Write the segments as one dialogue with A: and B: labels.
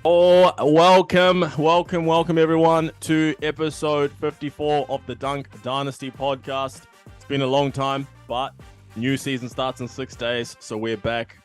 A: Oh, welcome everyone to episode 54 of the Dunk Dynasty Podcast. It's been a long time, but new season starts in 6 days, so we're back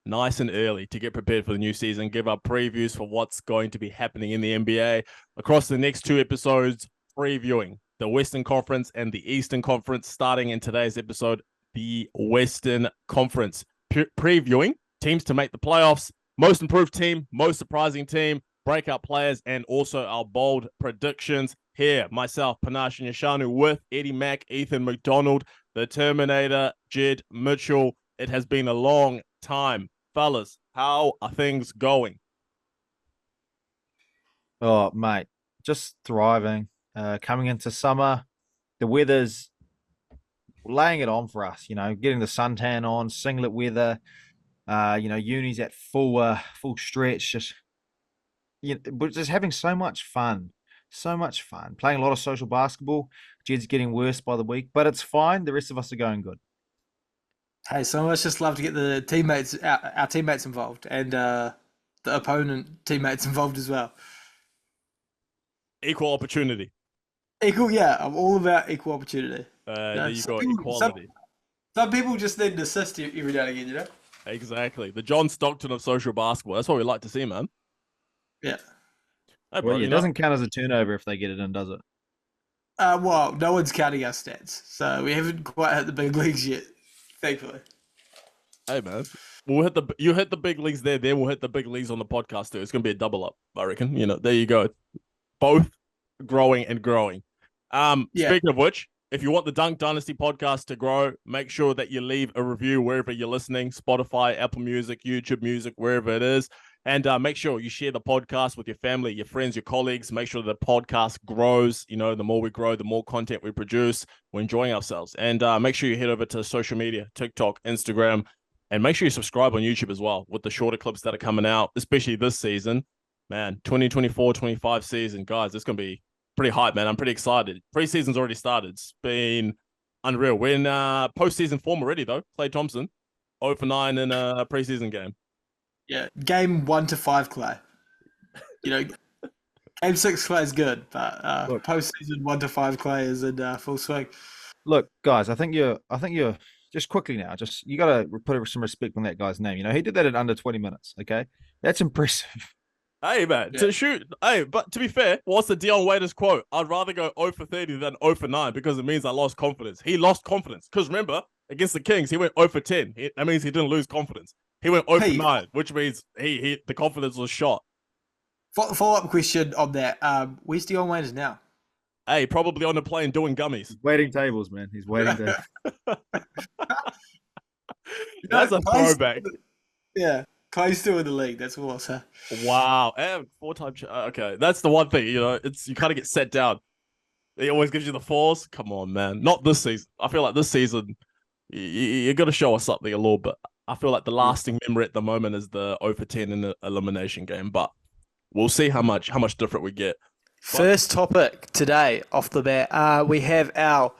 A: nice and early to get prepared for the new season, give our previews for what's going to be happening in the NBA across the next two episodes, previewing the Western Conference and the Eastern Conference, starting in today's episode, the Western Conference, previewing teams to make the playoffs, most improved team, most surprising team, breakout players, and also our bold predictions. Here, myself, Panache and Yashanu, with Eddie Mack, Ethan McDonald, the Terminator, Jed Mitchell. It has been a long time. Fellas, how are things going?
B: Oh, mate, just thriving. Coming into summer, the weather's laying it on for us, getting the suntan on, singlet weather. Uni's at full stretch, we're just having so much fun. So much fun. Playing a lot of social basketball. Jed's getting worse by the week, but it's fine. The rest of us are going good.
C: Hey, some of us just love to get the teammates, our teammates involved, and the opponent teammates involved as well.
A: Equal opportunity.
C: Yeah, I'm all about equal opportunity.
A: There you go, equality.
C: Some people just need an assist every now and again,
A: Exactly. The John Stockton of social basketball. That's what we like to see, man.
C: Yeah.
A: Hey, bro,
B: it doesn't count as a turnover if they get it in, does it?
C: Well, no one's counting our stats, so we haven't quite hit the big leagues yet, thankfully.
A: Hey, man. You hit the big leagues there, then we'll hit the big leagues on the podcast too. It's going to be a double up, I reckon. There you go. Both growing and growing. Speaking of which, if you want the Dunk Dynasty Podcast to grow, make sure that you leave a review wherever you're listening, Spotify, Apple Music, YouTube Music, wherever it is. And make sure you share the podcast with your family, your friends, your colleagues. Make sure the podcast grows. The more we grow, the more content we produce. We're enjoying ourselves. And make sure you head over to social media, TikTok, Instagram, and make sure you subscribe on YouTube as well with the shorter clips that are coming out, especially this season. Man, 2024-25 season, guys, it's going to be pretty hype, man. I'm pretty excited. Preseason's already started. It's been unreal. We're in postseason form already, though. Klay Thompson, 0 for 9 in a preseason game.
C: Yeah, game 1 to 5, Clay. Game 6 Clay is good, but postseason 1 to 5 Clay is in full swing.
B: Look, guys, I think you're just quickly now. You got to put some respect on that guy's name. He did that in under 20 minutes. Okay, that's impressive.
A: Hey, man, to shoot. Hey, but to be fair, what's the Dion Waiters quote? I'd rather go 0 for 30 than 0 for 9 because it means I lost confidence. He lost confidence because remember, against the Kings, he went 0 for 10. That means he didn't lose confidence. He went 0 for 9, which means the confidence was shot.
C: Follow-up question on that. Where's Dion Waiters now?
A: Hey, probably on the plane doing gummies.
B: He's waiting tables, man. He's waiting tables.
A: That's a throwback.
C: Yeah. Clay's still in the league. That's all I'll say.
A: Wow. And 4-time. Okay. That's the one thing, you kind of get set down. He always gives you the fours. Come on, man. Not this season. I feel like this season, you got to show us something a little bit. I feel like the lasting memory at the moment is the 0 for 10 in the elimination game, but we'll see how much different we get.
C: First topic today off the bat, we have our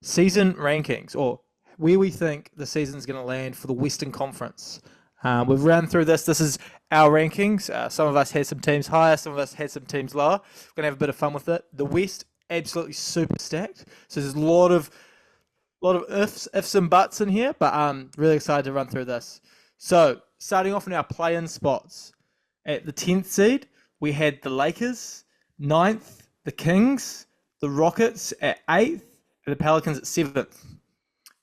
C: season rankings, or where we think the season's going to land for the Western Conference. We've run through this. This is our rankings. Some of us had some teams higher. Some of us had some teams lower. We're going to have a bit of fun with it. The West, absolutely super stacked. So there's a lot of ifs and buts in here, but I'm really excited to run through this. So starting off in our play-in spots. At the 10th seed, we had the Lakers, 9th, the Kings, the Rockets at 8th, and the Pelicans at 7th.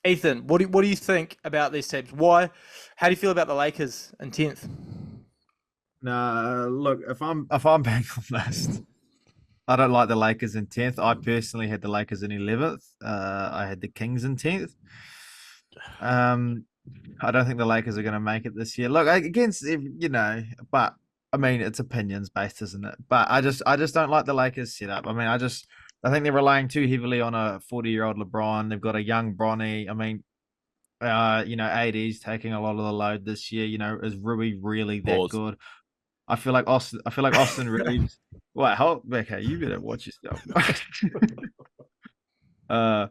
C: Ethan, what do you think about these teams? Why? How do you feel about the Lakers in 10th?
B: No, look, if I'm being honest, I don't like the Lakers in 10th. I personally had the Lakers in 11th. I had the Kings in 10th. I don't think the Lakers are going to make it this year. Look, but I mean, it's opinions based, isn't it? But I just don't like the Lakers setup. I mean, I think they're relying too heavily on a 40-year-old LeBron. They've got a young Bronny. I mean, AD's taking a lot of the load this year. Is Rui really that good? I feel like Austin Reeves. Wait, okay, you better watch yourself. I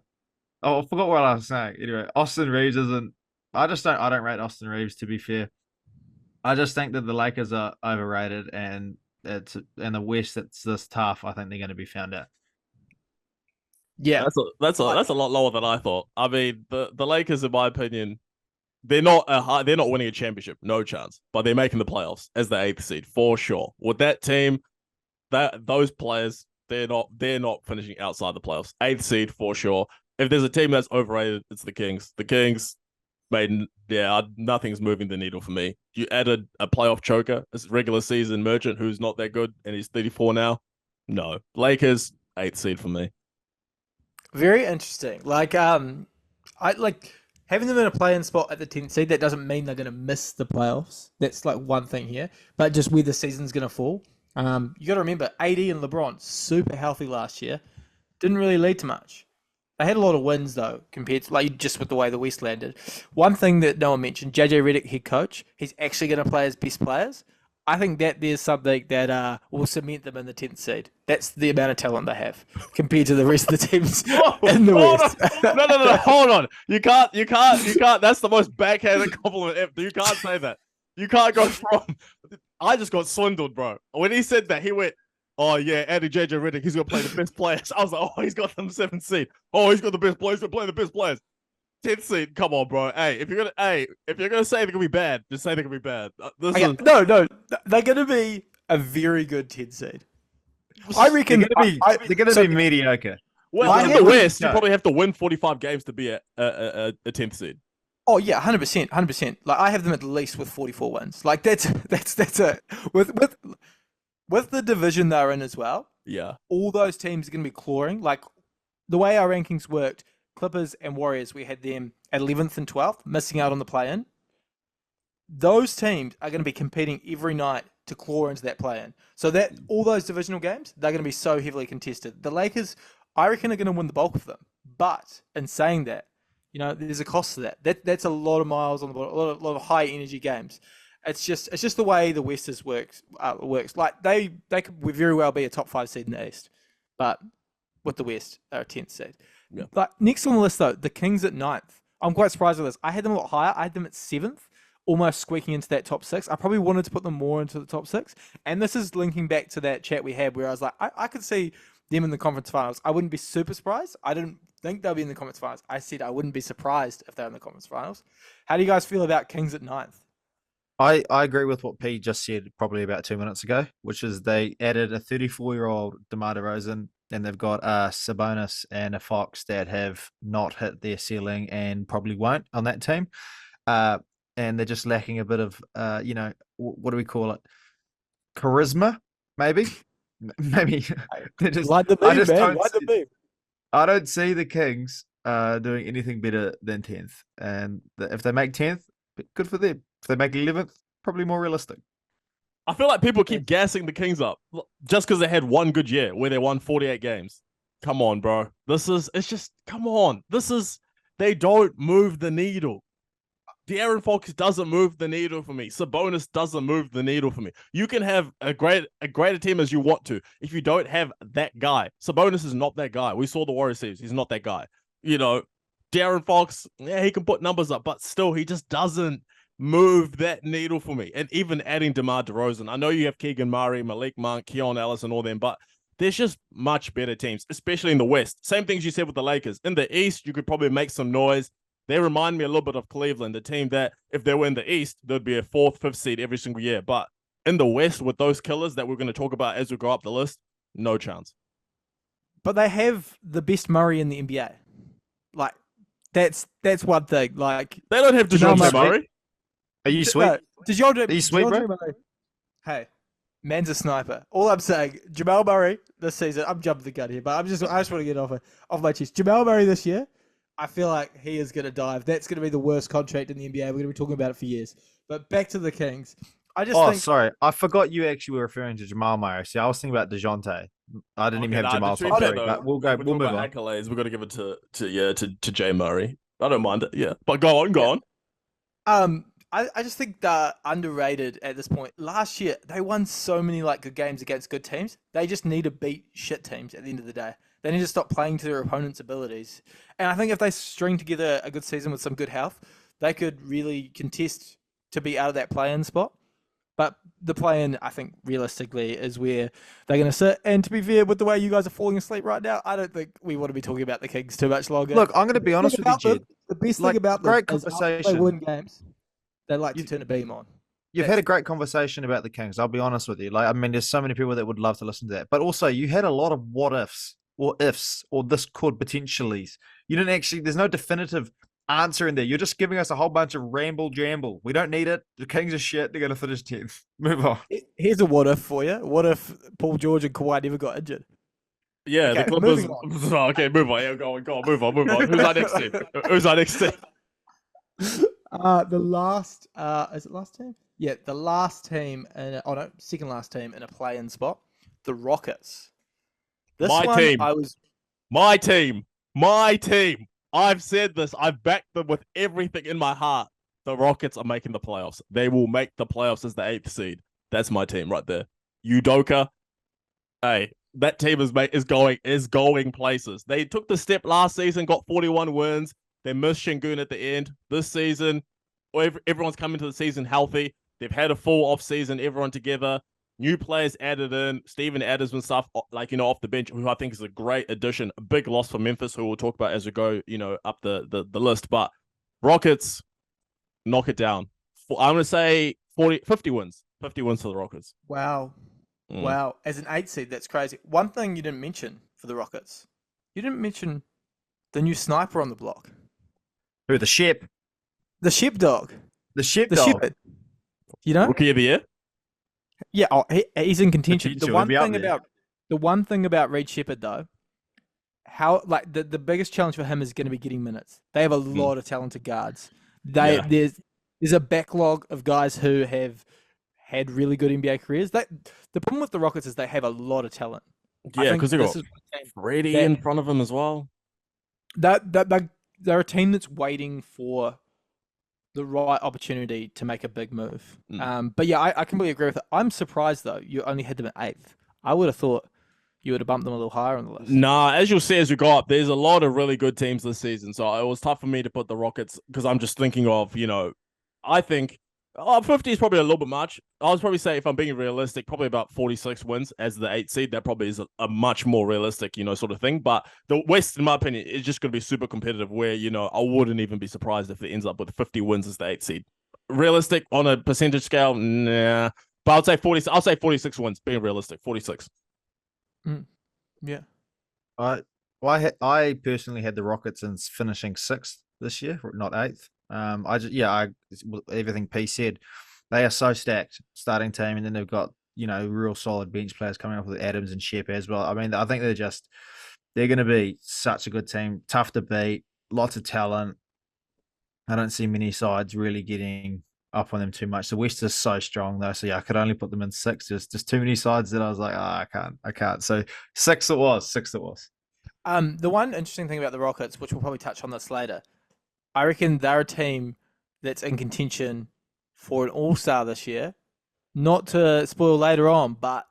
B: forgot what I was saying. Anyway, Austin Reeves isn't. I don't rate Austin Reeves, to be fair. I just think that the Lakers are overrated, and it's in the West. It's this tough. I think they're going to be found out.
C: Yeah,
A: That's a lot lower than I thought. I mean, the Lakers, in my opinion, they're not winning a championship, no chance. But they're making the playoffs as the 8th seed for sure. With that team, those players, they're not finishing outside the playoffs. 8th seed for sure. If there's a team that's overrated, it's the Kings. The Kings nothing's moving the needle for me. You added a playoff choker, a regular season merchant who's not that good, and he's 34 now. No, Lakers 8th seed for me.
C: very interesting. I like having them in a play-in spot at the 10th seed. That doesn't mean they're going to miss the playoffs. That's like one thing here, but just where the season's going to fall. You got to remember, AD and LeBron super healthy last year, didn't really lead to much. They had a lot of wins though, compared to just with the way the West landed. One thing that no one mentioned: JJ Redick, head coach, he's actually going to play his best players. I think that there's something that will cement them in the 10th seed. That's the amount of talent they have compared to the rest of the teams in the West.
A: No, hold on. You can't. That's the most backhanded compliment ever. You can't say that. You can't go from. I just got swindled, bro. When he said that, he went, "Oh yeah, adding JJ Redick, he's gonna play the best players." I was like, "Oh, he's got them 7th seed. Oh, he's got the best players. He's gonna play the best players." 10th seed. Come on, bro. Hey, if you're gonna say they're gonna be bad, just say they're gonna be bad.
C: No, they're gonna be a very good 10th seed. I reckon
B: they're gonna be mediocre.
A: Well, in the West, you probably have to win 45 games to be a 10th seed.
C: Oh yeah, 100%. Like I have them at least with 44 wins. Like that's it. With the division they're in as well.
A: Yeah.
C: All those teams are going to be clawing. Like the way our rankings worked, Clippers and Warriors, we had them at 11th and 12th, missing out on the play-in. Those teams are going to be competing every night to claw into that play-in. So that all those divisional games, they're going to be so heavily contested. The Lakers, I reckon, are going to win the bulk of them. But in saying that, there's a cost to that. That's a lot of miles on the board, a lot of high energy games. It's just the way the West works. Like they could very well be a top 5 seed in the East, but with the West, they're a 10th seed.
A: Yeah.
C: But next on the list though, the Kings at 9th. I'm quite surprised with this. I had them a lot higher. I had them at 7th, almost squeaking into that top 6. I probably wanted to put them more into the top 6, and this is linking back to that chat we had where I was like, I could see them in the conference finals. I wouldn't be super surprised. I didn't think they'll be in the conference finals. I said I wouldn't be surprised if they're in the conference finals. How do you guys feel about Kings at 9th?
B: I agree with what P just said probably about 2 minutes ago, which is they added a 34-year-old DeMar DeRozan, and they've got a Sabonis and a Fox that have not hit their ceiling and probably won't on that team. And they're just lacking a bit of, what do we call it? Charisma, maybe? Maybe. Just,
C: Light the beam, man. Light the beam.
B: I don't see the Kings doing anything better than 10th. And if they make 10th, good for them. If they make 11th, probably more realistic.
A: I feel like people keep gassing the Kings up just because they had one good year where they won 48 games. Come on, bro. Come on. They don't move the needle. De'Aaron Fox doesn't move the needle for me. Sabonis doesn't move the needle for me. You can have a greater team as you want to. If you don't have that guy, Sabonis is not that guy. We saw the Warriors series. He's not that guy. De'Aaron Fox, yeah, he can put numbers up, but still, he just doesn't move that needle for me. And even adding DeMar DeRozan, I know you have Keegan Murray, Malik Monk, Keon Ellis, and all them, but there's just much better teams, especially in the West. Same things you said with the Lakers. In the East, you could probably make some noise. They remind me a little bit of Cleveland, the team that if they were in the East, there'd be a 4th, 5th seed every single year. But in the West, with those killers that we're going to talk about as we go up the list, no chance.
C: But they have the best Murray in the NBA. Like, that's one thing. Like,
A: they don't have DeJounte Murray.
B: Are you sweet?
C: No,
B: are you sweet, bro?
C: Hey, man's a sniper. All I'm saying, Jamal Murray this season. I'm jumping the gun here, but I just want to get off my chest. Jamal Murray this year, I feel like he is going to dive. That's going to be the worst contract in the NBA. We're going to be talking about it for years. But back to the Kings.
B: Sorry. I forgot you actually were referring to Jamal Murray. See, I was thinking about DeJounte. I didn't even have Jamal. But we'll move on.
A: Accolades. We've got to give it to Jay Murray. I don't mind it. Yeah, but go on.
C: I just think they're underrated at this point. Last year, they won so many good games against good teams. They just need to beat shit teams at the end of the day. They need to stop playing to their opponent's abilities. And I think if they string together a good season with some good health, they could really contest to be out of that play-in spot. But the play-in, I think, realistically, is where they're going to sit. And to be fair, with the way you guys are falling asleep right now, I don't think we want to be talking about the Kings too much longer.
B: Look, I'm going to be honest with you, Jed.
C: The best thing about them
B: great
C: is after
B: conversation.
C: they win games, they like to turn a beam on.
B: You've had a great conversation about the Kings. I'll be honest with you. Like, I mean, there's so many people that would love to listen to that. But also, you had a lot of what ifs or ifs or this could potentially. You didn't actually. There's no definitive answer in there. You're just giving us a whole bunch of ramble jamble. We don't need it. The Kings are shit. They're going to finish 10th. Move on.
C: Here's a what if for you. What if Paul George and Kawhi never got injured?
A: Yeah,
C: okay,
A: the Clippers. Okay, move on. Yeah, go on. Move on. Who's our next team?
C: The last. Is it last team? Yeah, the last team. Second last team in a play-in spot. The Rockets.
A: My team. I've said this. I've backed them with everything in my heart. The Rockets are making the playoffs. They will make the playoffs as the 8th seed. That's my team right there. Udoka. Hey, that team is going places. They took the step last season, got 41 wins. They missed Şengün at the end. This season, everyone's coming to the season healthy. They've had a full off season, everyone together. New players added in, Steven Adams and stuff, off the bench, who I think is a great addition. A big loss for Memphis, who we'll talk about as we go, up the list. But Rockets, knock it down. I'm going to say 50 wins. 50 wins for the Rockets.
C: Wow. Wow. As an 8th seed, that's crazy. One thing you didn't mention for the Rockets, you didn't mention the new sniper on the block.
B: Who, the Shep?
C: The Sheepdog.
B: The Sheepdog.
C: Shepherd.
A: Rookie of the year?
C: Yeah, he's in contention. The one thing about Reed Shepherd, though, the biggest challenge for him is going to be getting minutes. They have a lot of talented guards. There's a backlog of guys who have had really good NBA careers. The problem with the Rockets is they have a lot of talent.
A: Yeah, because they got Brady in front of them as well.
C: They're a team that's waiting for the right opportunity to make a big move. But yeah, I completely agree with it. I'm surprised though you only had them at 8th. I would have thought you would have bumped them a little higher on the list.
A: Nah, as you'll see as we go up, there's a lot of really good teams this season. So it was tough for me to put the Rockets because I'm just thinking of, I think 50 is probably a little bit much. I would probably say, if I'm being realistic, probably about 46 wins as the 8th seed. That probably is a much more realistic, sort of thing. But the West, in my opinion, is just going to be super competitive where, I wouldn't even be surprised if it ends up with 50 wins as the 8th seed. Realistic on a percentage scale? Nah. But I'll say 46 wins, being realistic. 46.
C: Yeah.
B: I personally had the Rockets in finishing 6th this year, not 8th. Everything P said, they are so stacked starting team, and then they've got real solid bench players coming up with Adams and Shep as well. I mean, I think they're going to be such a good team, tough to beat, lots of talent. I don't see many sides really getting up on them too much. The West is so strong though, so yeah, I could only put them in 6. There's just too many sides that I was like, I can't. So 6 it was.
C: The one interesting thing about the Rockets, which we'll probably touch on this later, I reckon they're a team that's in contention for an All-Star this year. Not to spoil later on, but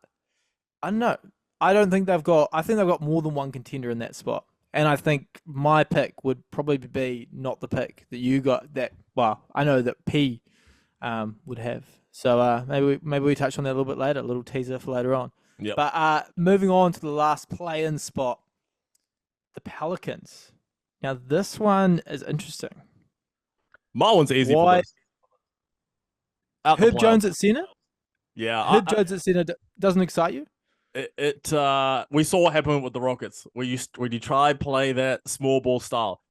C: I don't know. I think they've got more than one contender in that spot. And I think my pick would probably be not the pick that you got. I know that P would have. So maybe we touch on that a little bit later. A little teaser for later on.
A: Yep.
C: But moving on to the last play-in spot, the Pelicans. Now this one is interesting.
A: My one's easy.
C: Why?
A: For
C: Herb Jones at center?
A: Yeah.
C: Herb Jones at center doesn't excite you?
A: We saw what happened with the Rockets. When you try play that small ball style,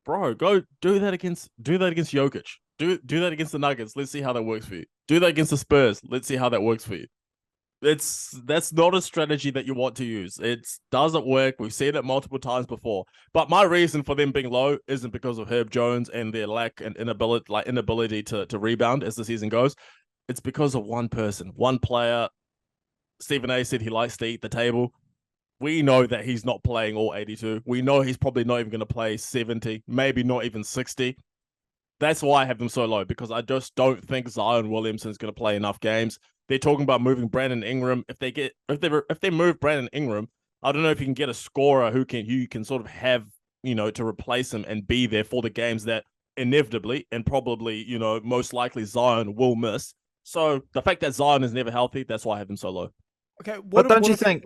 A: bro, go do that against Jokic. Do that against the Nuggets. Let's see how that works for you. Do that against the Spurs. Let's see how that works for you. That's not a strategy that you want to use. It doesn't work. We've seen it multiple times before. But my reason for them being low isn't because of Herb Jones and their lack and inability to rebound as the season goes. It's because of one person, one player. Stephen A said he likes to eat the table. We know that he's not playing all 82. We know he's probably not even going to play 70, maybe not even 60. That's why I have them so low, because I just don't think Zion Williamson's going to play enough games. They're talking about moving Brandon Ingram. If they move Brandon Ingram, I don't know if you can get a scorer who can sort of have, to replace him and be there for the games that inevitably and probably, most likely Zion will miss. So the fact that Zion is never healthy, that's why I have him so low.
C: Okay,
B: But don't you think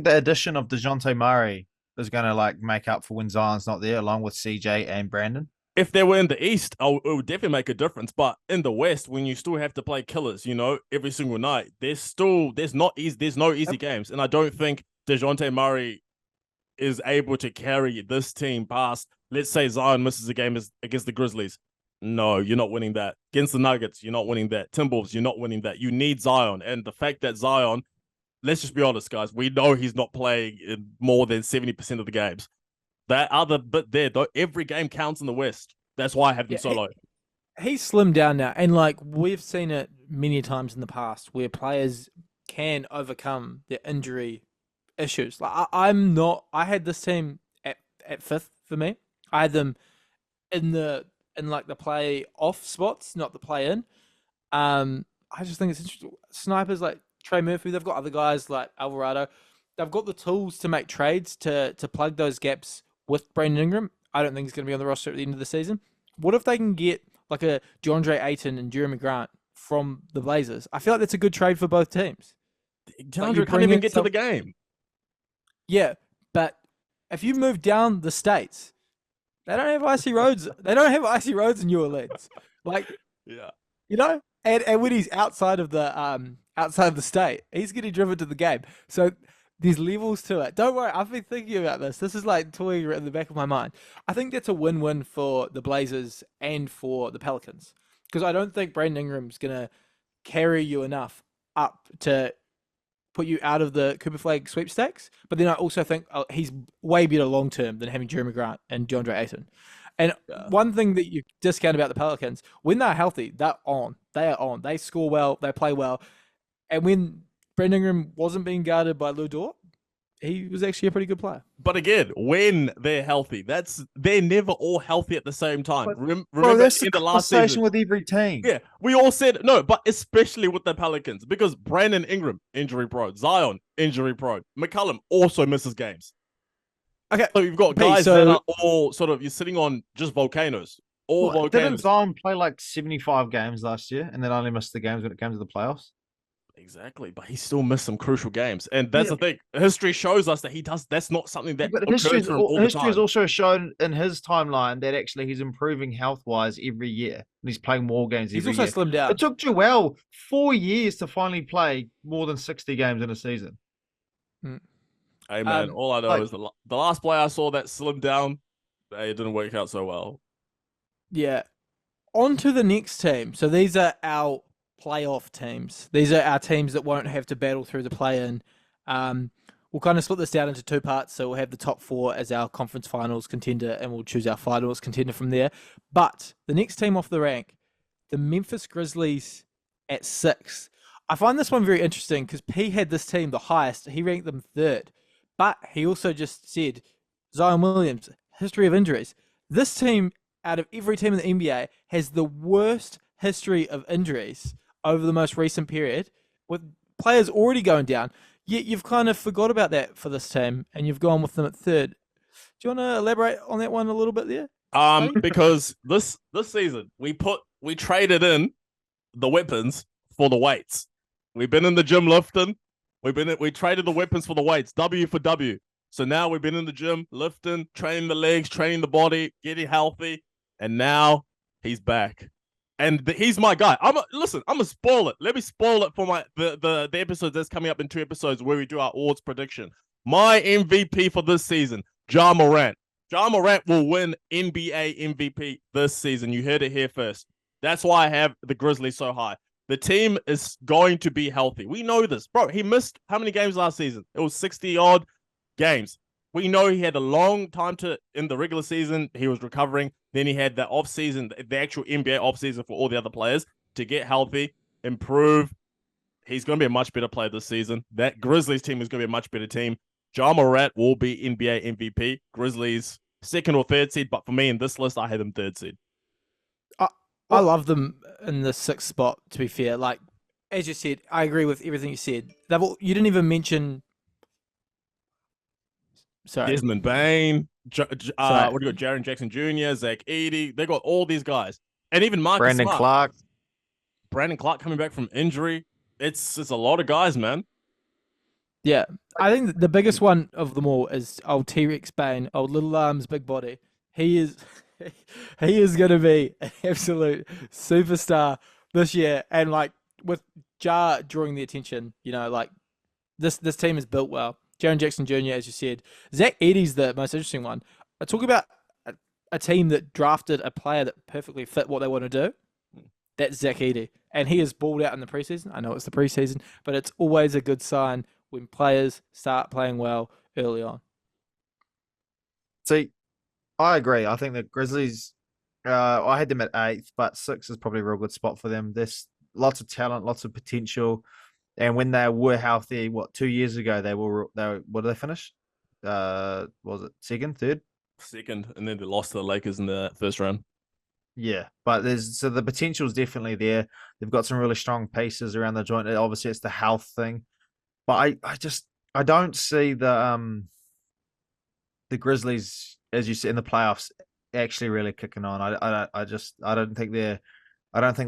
B: the addition of DeJounte Murray is going to like make up for when Zion's not there, along with CJ and Brandon?
A: If they were in the East, it would definitely make a difference. But in the West, when you still have to play killers, every single night, there's no easy games. And I don't think DeJounte Murray is able to carry this team past, let's say Zion misses a game against the Grizzlies. No, you're not winning that. Against the Nuggets, you're not winning that. Timberwolves, you're not winning that. You need Zion. And the fact that Zion, let's just be honest, guys, we know he's not playing in more than 70% of the games. That other bit there, though, every game counts in the West. That's why I have him so low.
C: He's slimmed down now. And like we've seen it many times in the past where players can overcome their injury issues. Like I had this team at 5th for me. I had them in the play off spots, not the play in. I just think it's interesting. Snipers like Trey Murphy, they've got other guys like Alvarado. They've got the tools to make trades to plug those gaps with Brandon Ingram. I don't think he's going to be on the roster at the end of the season. What if they can get like a DeAndre Ayton and Jeremy Grant from the Blazers? I feel like that's a good trade for both teams.
A: DeAndre can't even get to the game.
C: Yeah, but if you move down the states, they don't have icy roads. They don't have icy roads in New Orleans. And when he's outside of the state, he's getting driven to the game. So there's levels to it. Don't worry, I've been thinking about this. This is like toying in the back of my mind. I think that's a win-win for the Blazers and for the Pelicans because I don't think Brandon Ingram's gonna carry you enough up to put you out of the Cooper Flag sweepstakes. But then I also think he's way better long-term than having Jeremy Grant and DeAndre Ayton. And one thing that you discount about the Pelicans, when they're healthy, they're on. They are on. They score well. They play well. And when Brandon Ingram wasn't being guarded by Lou Dort, he was actually a pretty good player.
A: But again, when they're healthy, they're never all healthy at the same time.
B: Remember that's in the last season with every team.
A: Yeah, we all said no, but especially with the Pelicans because Brandon Ingram injury prone, Zion injury prone, McCollum also misses games.
C: Okay,
A: so you've got guys that are all sort of you're sitting on just volcanoes. Volcanoes.
B: Didn't Zion play like 75 games last year and then only missed the games when it came to the playoffs?
A: Exactly, but he still missed some crucial games, and that's the thing. History shows us that he does. That's not something that
B: history has also shown in his timeline that actually he's improving health-wise every year, and he's playing more games every year.
C: He's also slimmed down.
B: It took Joel 4 years to finally play more than 60 games in a season.
A: Hey man, all I know is the last play I saw that slimmed down, it didn't work out so well.
C: Yeah, on to the next team. So these are our playoff teams. These are our teams that won't have to battle through the play-in. We'll kind of split this down into two parts. So we'll have the top 4 as our conference finals contender, and we'll choose our finals contender from there. But the next team off the rank, the Memphis Grizzlies at 6. I find this one very interesting because P had this team the highest. He ranked them 3rd. But he also just said, Zion Williams, history of injuries. This team, out of every team in the NBA, has the worst history of injuries over the most recent period, with players already going down. Yet you've kind of forgot about that for this team, and you've gone with them at 3rd. Do you want to elaborate on that one a little bit there?
A: Because this season we traded in the weapons for the weights. We've been in the gym lifting. We traded the weapons for the weights, W for W. So now we've been in the gym lifting, training the legs, training the body, getting healthy, and now he's back. And he's my guy. I'm gonna spoil it. Let me spoil it for the episode that's coming up in 2 episodes where we do our odds prediction. My MVP for this season, Ja Morant. Ja Morant will win NBA MVP this season. You heard it here first. That's why I have the Grizzlies so high. The team is going to be healthy. We know this. Bro, he missed how many games last season? It was 60-odd games. We know he had a long time in the regular season. He was recovering. Then he had the offseason, the actual NBA offseason for all the other players to get healthy, improve. He's going to be a much better player this season. That Grizzlies team is going to be a much better team. Ja Morant will be NBA MVP. Grizzlies 2nd or 3rd seed, but for me in this list, I had them 3rd seed.
C: I love them in the 6th spot, to be fair. Like, as you said, I agree with everything you said. You didn't even mention... Sorry.
A: Desmond Bain, what do you got? Jaren Jackson Jr., Zach Edey. They got all these guys. And even Marcus
B: Brandon
A: Smart.
B: Clark.
A: Brandon Clark coming back from injury. It's a lot of guys, man.
C: Yeah, I think the biggest one of them all is old T-Rex Bane, old Little Arms, big body. He is, he is going to be an absolute superstar this year, and like with Jar drawing the attention, like this team is built well. Jaren Jackson Jr., as you said, Zach Edey's the most interesting one. I talk about a team that drafted a player that perfectly fit what they want to do. That's Zach Edey, and he is balled out in the preseason. I know it's the preseason, but it's always a good sign when players start playing well early on.
B: See, I agree. I think the Grizzlies, I had them at 8th, but 6 is probably a real good spot for them. There's lots of talent, lots of potential. And when they were healthy, 2 years ago, they were what did they finish? Was it second, third?
A: Second, and then they lost to the Lakers in the first round.
B: Yeah, but the potential is definitely there. They've got some really strong pieces around the joint. Obviously, it's the health thing. But I don't see the Grizzlies, as you said, in the playoffs actually really kicking on. I don't think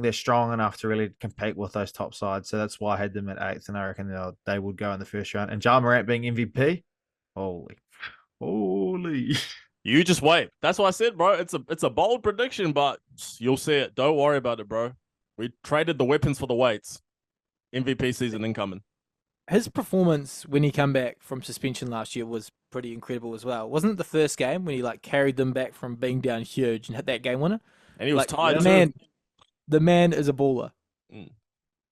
B: they're strong enough to really compete with those top sides. So that's why I had them at 8th, and I reckon they would go in the first round. And Ja Morant being MVP, holy.
A: You just wait. That's what I said, bro. It's a bold prediction, but you'll see it. Don't worry about it, bro. We traded the weapons for the weights. MVP season incoming.
C: His performance when he came back from suspension last year was pretty incredible as well. Wasn't it the first game when he carried them back from being down huge and hit that game winner?
A: And he was tired too.
C: The man is a baller.
A: Mm.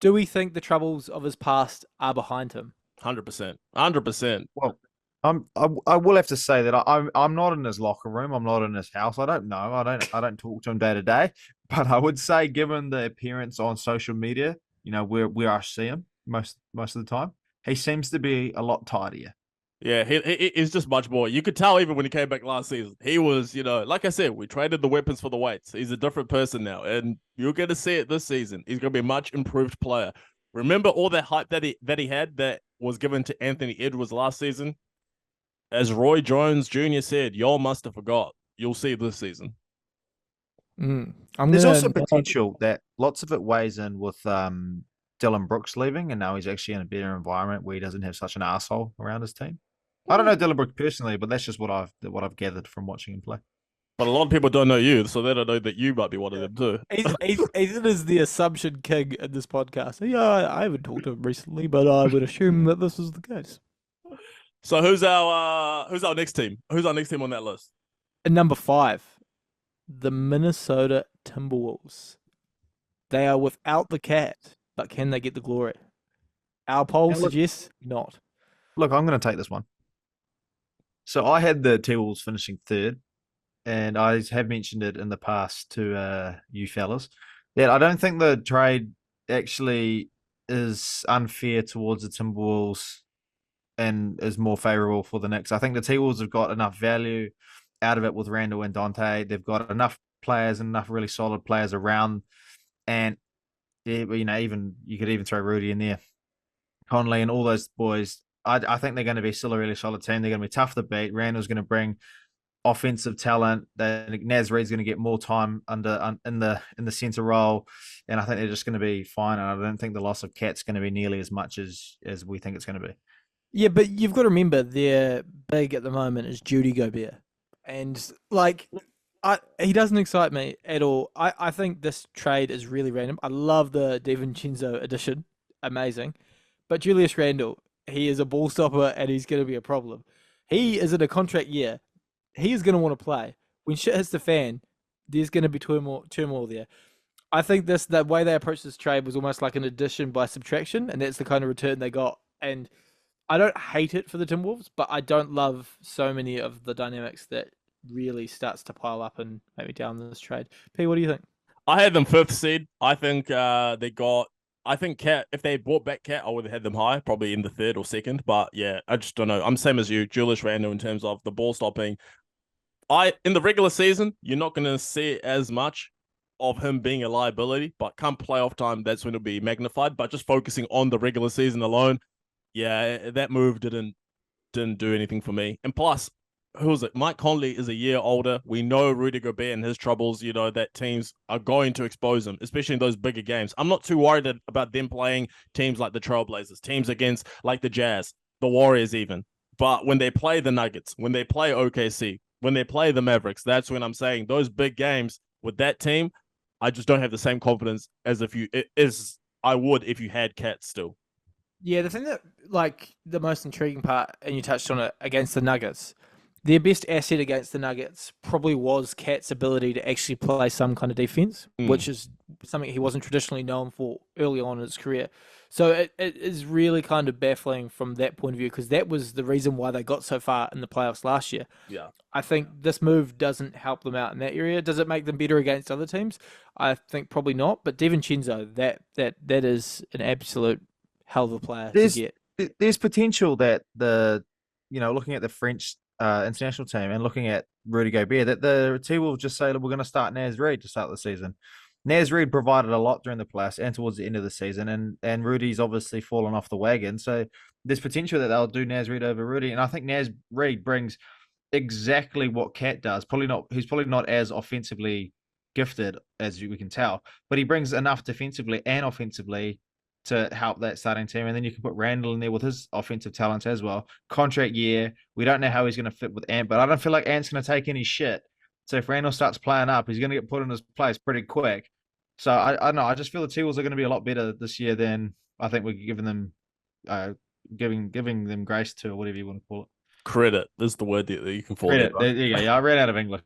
C: Do we think the troubles of his past are behind him?
A: 100%. 100%.
B: Well, I will have to say that I'm not in his locker room. I'm not in his house. I don't know. I don't talk to him day to day. But I would say, given the appearance on social media, where I see him most of the time, he seems to be a lot tidier.
A: Yeah, he's just much more. You could tell even when he came back last season. He was, like I said, we traded the weapons for the weights. He's a different person now, and you're going to see it this season. He's going to be a much improved player. Remember all that hype that he had that was given to Anthony Edwards last season? As Roy Jones Jr. said, y'all must have forgot. You'll see this season.
B: There's also potential that lots of it weighs in with Dylan Brooks leaving, and now he's actually in a better environment where he doesn't have such an asshole around his team. I don't know Dylan Brooks personally, but that's just what I've gathered from watching him play.
A: But a lot of people don't know you, so they don't know that you might be one of them too.
C: Ethan is the assumption king in this podcast. Yeah, I haven't talked to him recently, but I would assume that this is the case.
A: So who's our next team? Who's our next team on that list?
C: And number 5, the Minnesota Timberwolves. They are without the cat, but can they get the glory? Our poll suggests not.
B: Look, I'm going to take this one. So I had the T-Wolves finishing 3rd, and I have mentioned it in the past to you fellas that I don't think the trade actually is unfair towards the Timberwolves and is more favorable for the Knicks. I think the T-Wolves have got enough value out of it with Randall and Dante. They've got enough players and enough really solid players around, and even you could even throw Rudy in there, Conley and all those boys. I think they're going to be still a really solid team. They're going to be tough to beat. Randall's going to bring offensive talent. Naz Reid's going to get more time in the center role, and I think they're just going to be fine. And I don't think the loss of Cat's going to be nearly as much as we think it's going to be.
C: Yeah, but you've got to remember their big at the moment is Judy Gobert, and he doesn't excite me at all. I think this trade is really random. I love the DiVincenzo addition, amazing, but Julius Randle, he is a ball stopper and he's going to be a problem. He is in a contract year. He is going to want to play. When shit hits the fan, there's going to be turmoil there. I think the way they approached this trade was almost like an addition by subtraction, and that's the kind of return they got. And I don't hate it for the Timberwolves, but I don't love so many of the dynamics that really starts to pile up and maybe down this trade. P, what do you think?
A: I had them 5th seed. I think Cat, if they brought back Cat, I would have had them high, probably in the 3rd or 2nd. But yeah, I just don't know. I'm same as you, Julius Randle, in terms of the ball stopping. In the regular season, you're not going to see as much of him being a liability, but come playoff time, that's when it'll be magnified. But just focusing on the regular season alone, yeah, that move didn't do anything for me. And plus, who is it? Mike Conley is a year older. We know Rudy Gobert and his troubles, that teams are going to expose him, especially in those bigger games. I'm not too worried about them playing teams like the Trailblazers, teams against like the Jazz, the Warriors even. But when they play the Nuggets, when they play OKC, when they play the Mavericks, that's when I'm saying those big games with that team, I just don't have the same confidence as I would if you had Cat still.
C: Yeah, the thing that, like, the most intriguing part, and you touched on it, against the Nuggets, their best asset against the Nuggets probably was Cat's ability to actually play some kind of defense, which is something he wasn't traditionally known for early on in his career. So it is really kind of baffling from that point of view, because that was the reason why they got so far in the playoffs last year.
A: Yeah.
C: I think this move doesn't help them out in that area. Does it make them better against other teams? I think probably not. But DiVincenzo, that is an absolute hell of a player to get.
B: There's potential that looking at the French international team and looking at Rudy Gobert, that the team will just say, we're going to start Naz Reid to start the season. Naz Reid provided a lot during the playoffs and towards the end of the season, and Rudy's obviously fallen off the wagon. So there's potential that they'll do Naz Reid over Rudy, and I think Naz Reid brings exactly what Cat does. He's probably not as offensively gifted as we can tell, but he brings enough defensively and offensively to help that starting team. And then you can put Randall in there with his offensive talents as well. Contract year, we don't know how he's going to fit with Ant, but I don't feel like Ant's going to take any shit. So if Randall starts playing up, he's going to get put in his place pretty quick. So I don't know. I just feel the T-Wolves are going to be a lot better this year than I think we're giving them, giving them grace to, or whatever you want to call it.
A: Credit is the word that you can call
B: Credit.
A: it. Right?
B: There you go. Yeah, I ran out of English.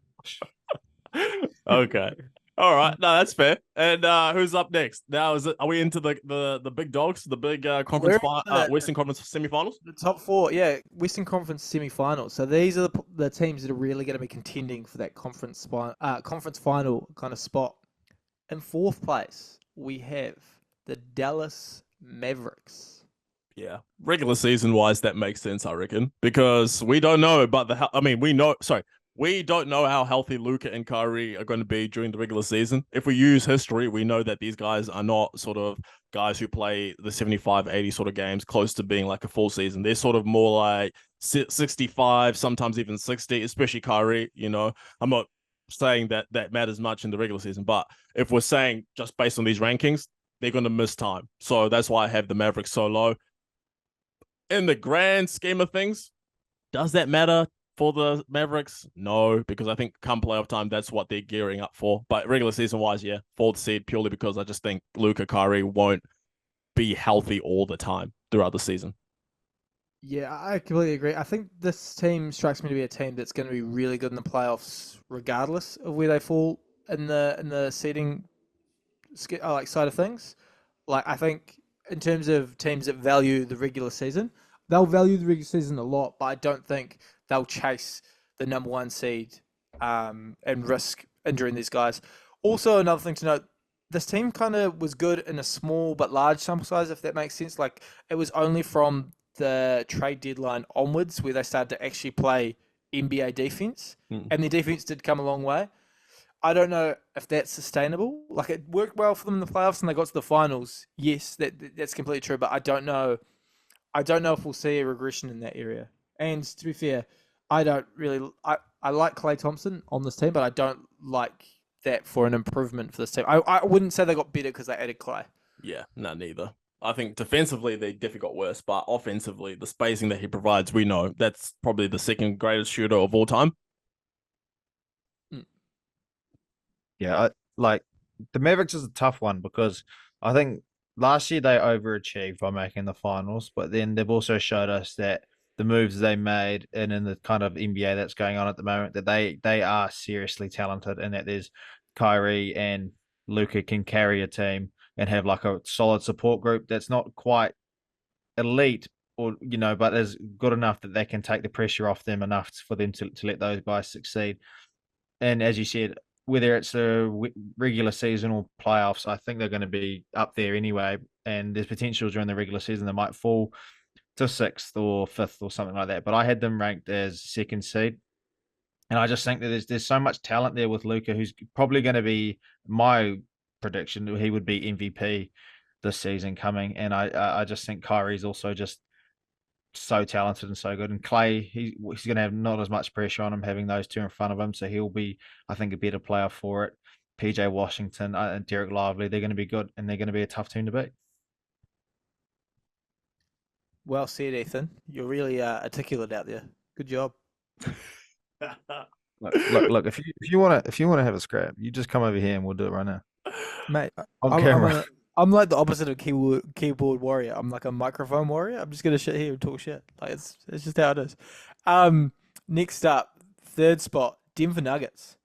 A: Okay. All right. No, that's fair. And who's up next? Now, are we into the big dogs, the big conference Western Conference semifinals?
C: The top four, yeah, Western Conference semifinals. So these are the teams that are really going to be contending for that conference final kind of spot. In fourth place, we have the Dallas Mavericks.
A: Yeah, regular season wise, that makes sense, I reckon, because we don't know about we don't know how healthy Luka and Kyrie are going to be during the regular season. If we use history, we know that these guys are not sort of guys who play the 75, 80 sort of games close to being like a full season. They're sort of more like 65, sometimes even 60, especially Kyrie. I'm not saying that matters much in the regular season, but if we're saying just based on these rankings, they're going to miss time. So that's why I have the Mavericks so low. In the grand scheme of things, does that matter for the Mavericks? No, because I think come playoff time, that's what they're gearing up for. But regular season-wise, yeah, fourth seed purely because I just think Luka, Kyrie won't be healthy all the time throughout the season.
C: Yeah, I completely agree. I think this team strikes me to be a team that's going to be really good in the playoffs, regardless of where they fall in the seeding side of things. Like, I think in terms of teams that value the regular season, they'll value the regular season a lot, but I don't think they'll chase the number one seed and risk injuring these guys. Also, another thing to note, this team kind of was good in a small but large sample size, if that makes sense. Like, it was only from the trade deadline onwards where they started to actually play NBA defense, and their defense did come a long way. I don't know if that's sustainable. Like, it worked well for them in the playoffs and they got to the finals. Yes, that's completely true, but I don't know if we'll see a regression in that area. And to be fair, I don't really I like Klay Thompson on this team, but I don't like that for an improvement for this team. I wouldn't say they got better because they added Klay.
A: Yeah, no, neither. I think defensively they definitely got worse, but offensively, the spacing that he provides, we know that's probably the second greatest shooter of all time.
B: Yeah, the Mavericks is a tough one because I think last year they overachieved by making the finals, but then they've also showed us that the moves they made and in the kind of NBA that's going on at the moment, that they are seriously talented and that there's Kyrie and Luka can carry a team and have like a solid support group that's not quite elite but is good enough that they can take the pressure off them enough for them to let those guys succeed. And as you said, whether it's a regular season or playoffs, I think they're going to be up there anyway. And there's potential during the regular season they might fall to 6th or 5th or something like that. But I had them ranked as 2nd seed. And I just think that there's so much talent there with Luka, who's probably going to be, my prediction, he would be MVP this season coming. And I just think Kyrie's also just so talented and so good. And Clay, he's going to have not as much pressure on him having those two in front of him, so he'll be, I think, a better player for it. PJ Washington and Derek Lively, they're going to be good, and they're going to be a tough team to beat.
C: Well said, Ethan. You're really articulate out there. Good job.
B: Look. If you want to have a scrap, you just come over here and we'll do it right now,
C: Mate.
B: on camera.
C: I'm like the opposite of keyboard warrior. I'm like a microphone warrior. I'm just gonna sit here and talk shit. Like it's just how it is. Next up, third spot, Denver Nuggets.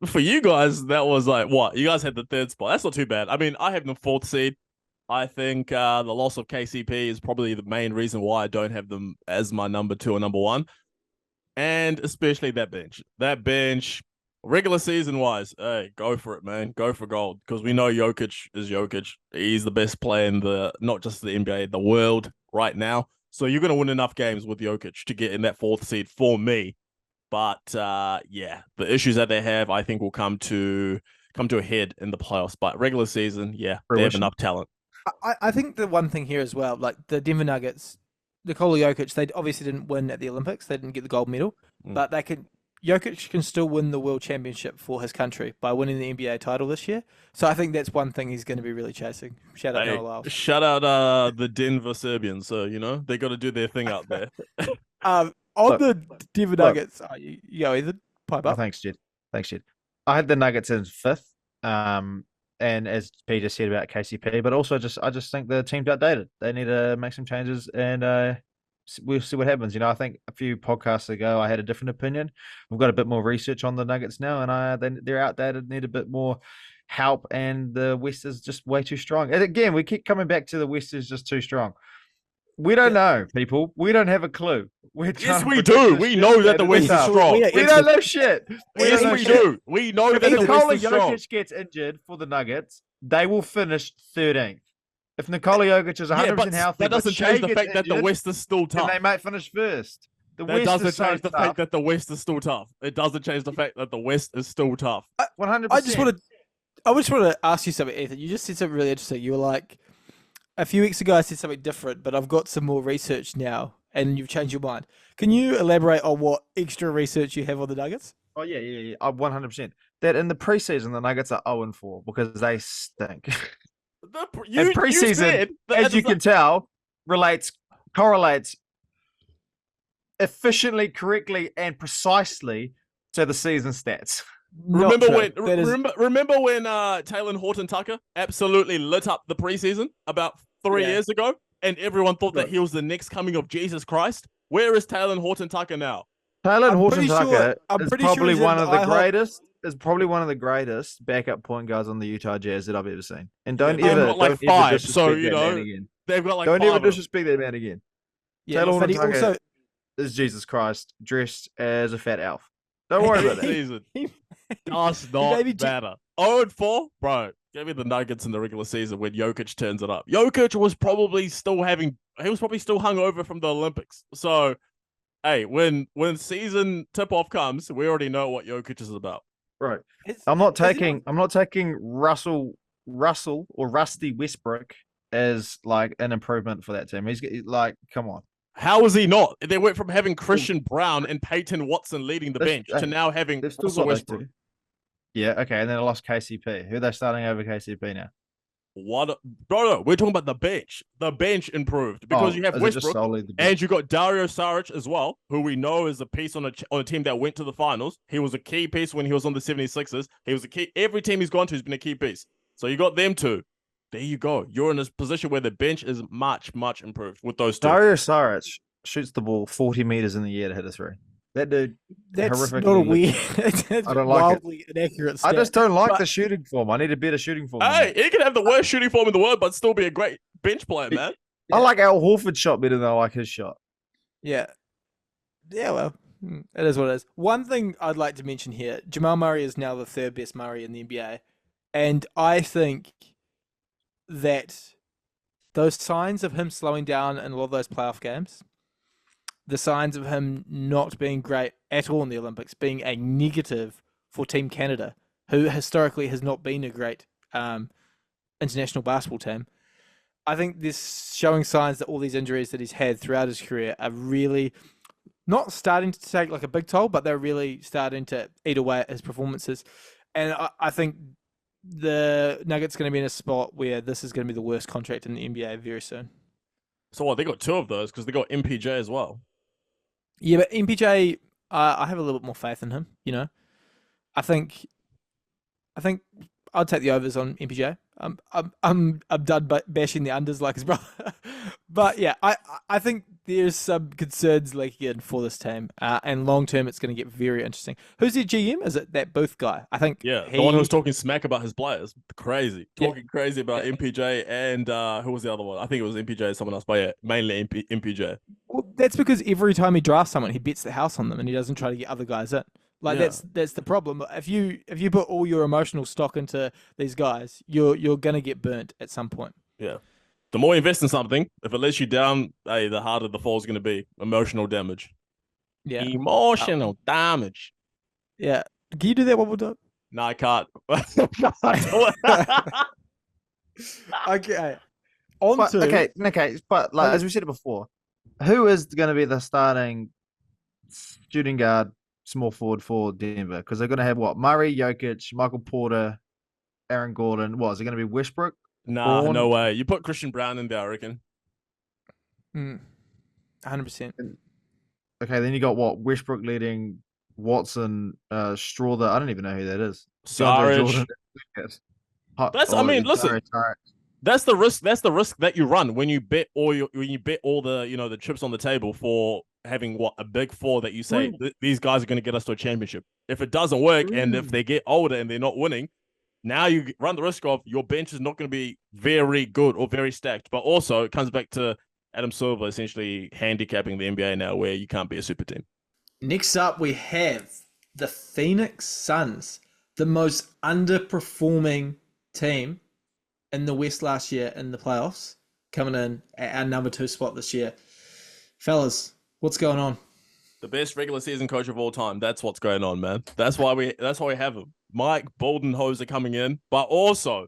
A: For you guys, that was like what? You guys had the third spot. That's not too bad. I mean, I have them fourth seed. I think the loss of KCP is probably the main reason why I don't have them as my number 2 or number 1. And especially that bench. That bench, regular season wise, hey, go for it, man. Go for gold. Because we know Jokic is Jokic. He's the best player in not just the NBA, the world right now. So you're going to win enough games with Jokic to get in that fourth seed for me. But yeah, the issues that they have, I think, will come to a head in the playoffs. But regular season, yeah, they have enough talent.
C: I think the one thing here as well, like the Denver Nuggets, Nikola Jokic, they obviously didn't win at the Olympics. They didn't get the gold medal, but Jokic can still win the world championship for his country by winning the NBA title this year. So I think that's one thing he's going to be really chasing. Shout out Noah Lyles.
A: Shout out the Denver Serbians. So, they got to do their thing out there.
C: The Denver Nuggets, you go, Ethan. Pipe up.
B: Oh, thanks, Jed. I had the Nuggets in 5th. And as Peter said about KCP, but also I just think the team's outdated. They need to make some changes, and we'll see what happens. I think a few podcasts ago I had a different opinion. We've got a bit more research on the Nuggets now, and they're outdated, need a bit more help, and the West is just way too strong. And again, we keep coming back to the West is just too strong. We don't know, people. We don't have a clue.
A: Yes, we do. We know that the West is strong.
B: We don't know shit.
A: Yes, we do. We know that the West is strong.
B: If Jokic gets injured for the Nuggets, they will finish 13th. If Nikola Jokic is 100% healthy,
A: that doesn't change the fact that the West is still tough.
B: They might finish first.
A: That doesn't change the fact that the West is still tough. It doesn't change the fact that the West is still tough.
B: 100%.
C: I just want to ask you something, Ethan. You just said something really interesting. You were like, a few weeks ago I said something different, but I've got some more research now, and you've changed your mind. Can you elaborate on what extra research you have on the Nuggets?
B: Oh, yeah. 100%. That in the preseason, the Nuggets are 0-4 because they stink. And preseason, as you can tell, correlates efficiently, correctly, and precisely to the season stats.
A: Remember when Taylor Horton-Tucker absolutely lit up the preseason about 3 years ago, and everyone thought that he was the next coming of Jesus Christ? Where is Taylor Horton-Tucker now?
B: Taylor Horton-Tucker is probably one of the greatest. Is probably one of the greatest backup point guards on the Utah Jazz that I've ever seen. And don't ever disrespect that man again.
A: They've got like
B: don't
A: 5
B: ever disrespect that man again.
C: Yeah,
B: Taylor Horton-Tucker is Jesus Christ dressed as a fat elf. Don't worry about that.
A: Season. Does not matter. 0-4, bro. Give me the Nuggets in the regular season when Jokic turns it up. Jokic was probably still hungover from the Olympics. So, hey, when season tip-off comes, we already know what Jokic is about.
B: Right. I'm not taking Russell or Rusty Westbrook as like an improvement for that team. He's like, come on.
A: How is he not? They went from having Christian Brown and Peyton Watson leading the bench to now having Russell Westbrook.
B: Yeah, okay, and then I lost KCP. Who are they starting over KCP now?
A: What? No, we're talking about the bench. The bench improved because you have Westbrook and you got Dario Saric as well, who we know is a piece on a team that went to the finals. He was a key piece when he was on the 76ers. He was a key. Every team he's gone to has been a key piece. So you got them two. There you go. You're in a position where the bench is much, much improved with those two.
B: Dario Saric shoots the ball 40 meters in the air to hit a three. That dude,
C: that's not a weird.
B: I don't like
C: wildly inaccurate stat.
B: I just don't like the shooting form. I need a better shooting form.
A: Hey, he can have the worst shooting form in the world, but still be a great bench player, man.
B: I like Al Horford's shot better than I like his shot.
C: Yeah. Well, it is what it is. One thing I'd like to mention here: Jamal Murray is now the third best Murray in the NBA, and I think that those signs of him slowing down in a lot of those playoff games, the signs of him not being great at all in the Olympics, being a negative for Team Canada, who historically has not been a great international basketball team, I think this showing signs that all these injuries that he's had throughout his career are really not starting to take like a big toll, but they're really starting to eat away at his performances. And I think the Nuggets going to be in a spot where this is going to be the worst contract in the NBA very soon.
A: So what? They got two of those because they got MPJ as well.
C: Yeah, but MPJ, I have a little bit more faith in him. I think I'd take the overs on MPJ. I'm done bashing the unders like his brother. But yeah, I think there's some concerns leaking in for this team, and long term it's going to get very interesting. Who's their GM? Is it that Booth guy? I think.
A: Yeah, the one who was talking smack about his players. Crazy, talking crazy about MPJ and who was the other one? I think it was MPJ and someone else, but yeah, mainly MPJ.
C: Well, that's because every time he drafts someone, he bets the house on them, and he doesn't try to get other guys in. Like that's the problem. If you put all your emotional stock into these guys, you're gonna get burnt at some point.
A: Yeah. The more you invest in something, if it lets you down, hey, the harder the fall is going to be. Emotional damage.
C: Yeah.
A: Emotional damage.
C: Yeah. Can you do that one more time?
A: No, I can't.
C: Okay.
B: But like as we said before, who is going to be the starting shooting guard, small forward for Denver? Because they're going to have what? Murray, Jokic, Michael Porter, Aaron Gordon. What is it going to be? Westbrook?
A: Nah, no way. You put Christian Brown in there, I reckon.
C: 100%.
B: Okay, then you got what? Westbrook leading, Watson, Strother. I don't even know who that is.
A: Saric. Listen. That's the risk. That's the risk that you run when you bet all the the chips on the table for having a big four that you say these guys are going to get us to a championship. If it doesn't work and if they get older and they're not winning, now you run the risk of your bench is not going to be very good or very stacked. But also, it comes back to Adam Silver essentially handicapping the NBA now where you can't be a super team.
C: Next up, we have the Phoenix Suns, the most underperforming team in the West last year in the playoffs, coming in at our number 2 spot this year. Fellas, what's going on?
A: The best regular season coach of all time. That's what's going on, man. That's why we have him. Mike Boldenhose coming in, but also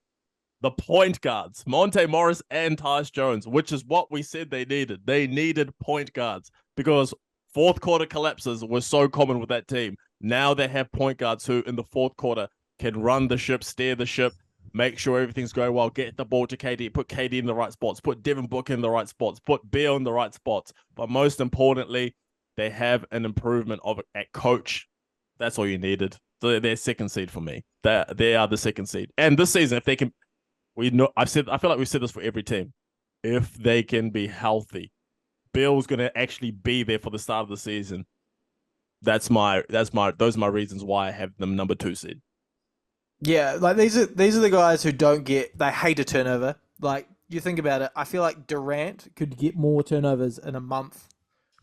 A: the point guards, Monte Morris and Tyus Jones, which is what we said they needed. They needed point guards because fourth quarter collapses were so common with that team. Now they have point guards who in the fourth quarter can run the ship, steer the ship, make sure everything's going well, get the ball to KD, put KD in the right spots, put Devin Booker in the right spots, put Beal in the right spots. But most importantly, they have an improvement at coach. That's all you needed. So they're second seed for me. They are the second seed. And this season, if they can, I feel like we've said this for every team. If they can be healthy, Bill's going to actually be there for the start of the season. Those are my reasons why I have them number 2 seed.
C: Yeah, like these are the guys who they hate a turnover. Like you think about it, I feel like Durant could get more turnovers in a month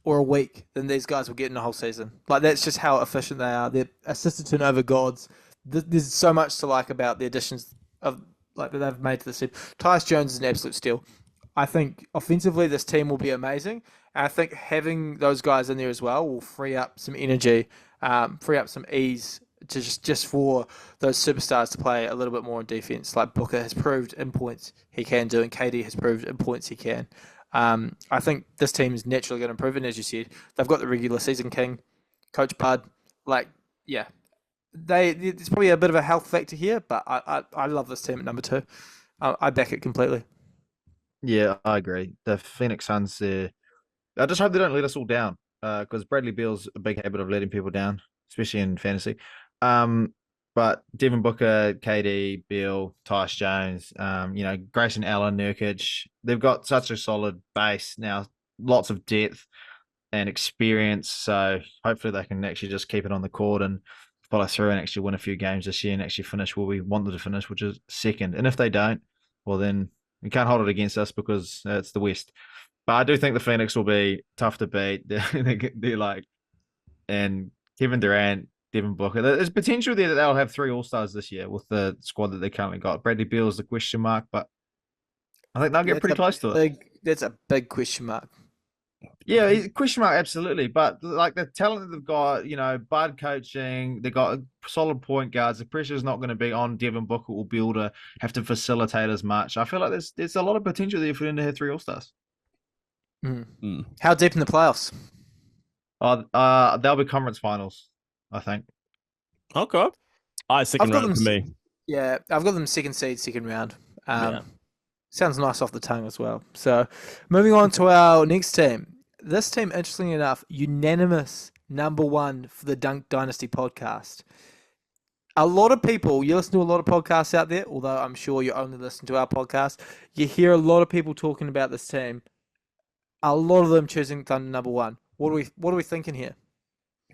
C: or a week than these guys will get in a whole season. Like that's just how efficient they are. They're assisted turnover gods. There's so much to like about the additions of that they've made to the team. Tyus Jones is an absolute steal. I think offensively this team will be amazing. And I think having those guys in there as well will free up some energy, free up some ease to just for those superstars to play a little bit more in defense. Like Booker has proved in points he can do, and KD has proved in points he can. I think this team is naturally going to improve, and as you said, they've got the regular season king, Coach Bud. There's probably a bit of a health factor here, but I love this team at number 2. I back it completely.
B: Yeah, I agree. The Phoenix Suns, I just hope they don't let us all down, because Bradley Beal's a big habit of letting people down, especially in fantasy. But Devin Booker, KD, Beal, Tyus Jones, Grayson Allen, Nurkic, they've got such a solid base now, lots of depth and experience. So hopefully they can actually just keep it on the court and follow through and actually win a few games this year and actually finish where we want them to finish, which is second. And if they don't, well, then we can't hold it against us because it's the West. But I do think the Phoenix will be tough to beat. They're like, and Kevin Durant, Devin Booker. There's potential there that they'll have 3 All-Stars this year with the squad that they currently got. Bradley Beal is the question mark, but I think they'll get pretty close to it.
C: That's a big question mark.
B: Yeah, question mark, absolutely. But like the talent that they've got, Bud coaching, they've got solid point guards. The pressure is not going to be on Devin Booker or be able to have to facilitate as much. I feel like there's a lot of potential there for them to have 3 All-Stars.
C: How deep in the playoffs?
B: They'll be conference finals, I think.
A: Okay. Second round for me.
C: Yeah, I've got them second seed, second round. Sounds nice off the tongue as well. So, moving on to our next team. This team, interestingly enough, unanimous number 1 for the Dunk Dynasty podcast. A lot of people, you listen to a lot of podcasts out there, although I'm sure you only listen to our podcast. You hear a lot of people talking about this team. A lot of them choosing Thunder number 1. What are we thinking here?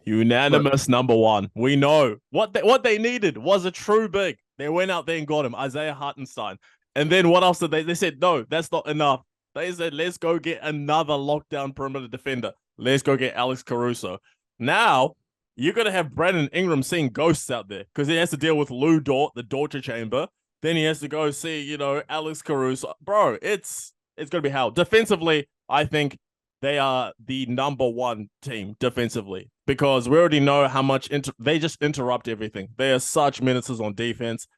A: Unanimous number 1. We know what they needed was a true big. They went out there and got him, Isaiah Hartenstein. And then what else did they said, no, that's not enough. They said, let's go get another lockdown perimeter defender. Let's go get Alex Caruso. Now, you're going to have Brandon Ingram seeing ghosts out there because he has to deal with Lou Dort, the torture chamber. Then he has to go see, Alex Caruso. Bro, it's going to be hell. Defensively, I think they are the number 1 team defensively because we already know how much they just interrupt everything. They are such menaces on defense.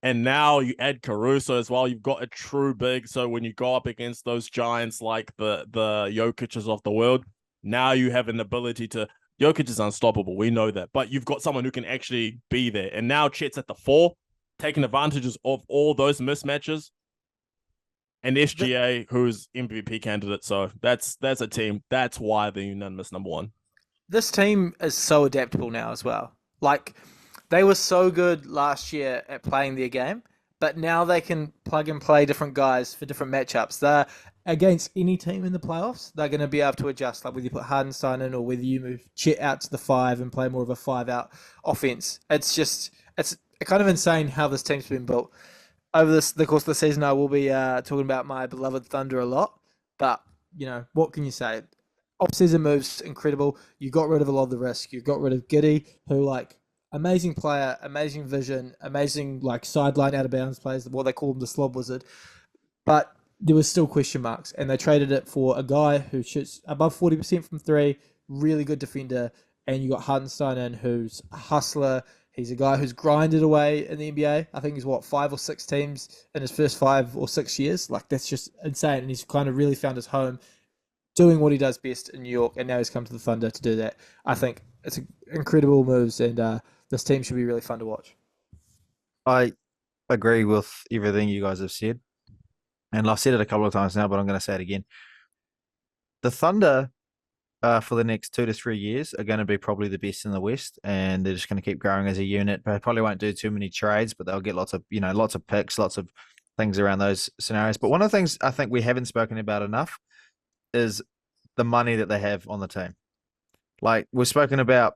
A: And now you add Caruso as well. You've got a true big. So when you go up against those giants like the Jokic's of the world, now you have an ability to... Jokic is unstoppable. We know that. But you've got someone who can actually be there. And now Chet's at the 4, taking advantages of all those mismatches. And SGA, who's MVP candidate. So that's a team. That's why they're unanimous number 1.
C: This team is so adaptable now as well. Like... They were so good last year at playing their game, but now they can plug and play different guys for different matchups. They're against any team in the playoffs, they're going to be able to adjust, like whether you put Hardenstein in or whether you move Chet out to the 5 and play more of a 5-out offense. It's kind of insane how this team's been built. Over the course of the season, I will be talking about my beloved Thunder a lot, but, what can you say? Off-season moves, incredible. You got rid of a lot of the risk. You got rid of Giddey, who, amazing player, amazing vision, amazing sideline out of bounds plays, what they call him, the slob wizard. But there was still question marks, and they traded it for a guy who shoots above 40% from 3, really good defender, and you got Hartenstein in, who's a hustler. He's a guy who's grinded away in the NBA. I think he's 5 or 6 teams in his first 5 or 6 years. That's just insane, and he's kind of really found his home doing what he does best in New York, and now he's come to the Thunder to do that. I think it's incredible moves, and this team should be really fun to watch.
B: I agree with everything you guys have said. And I've said it a couple of times now, but I'm going to say it again. The Thunder, for the next 2 to 3 years, are going to be probably the best in the West, and they're just going to keep growing as a unit. They probably won't do too many trades, but they'll get lots of picks, lots of things around those scenarios. But one of the things I think we haven't spoken about enough is the money that they have on the team. We've spoken about,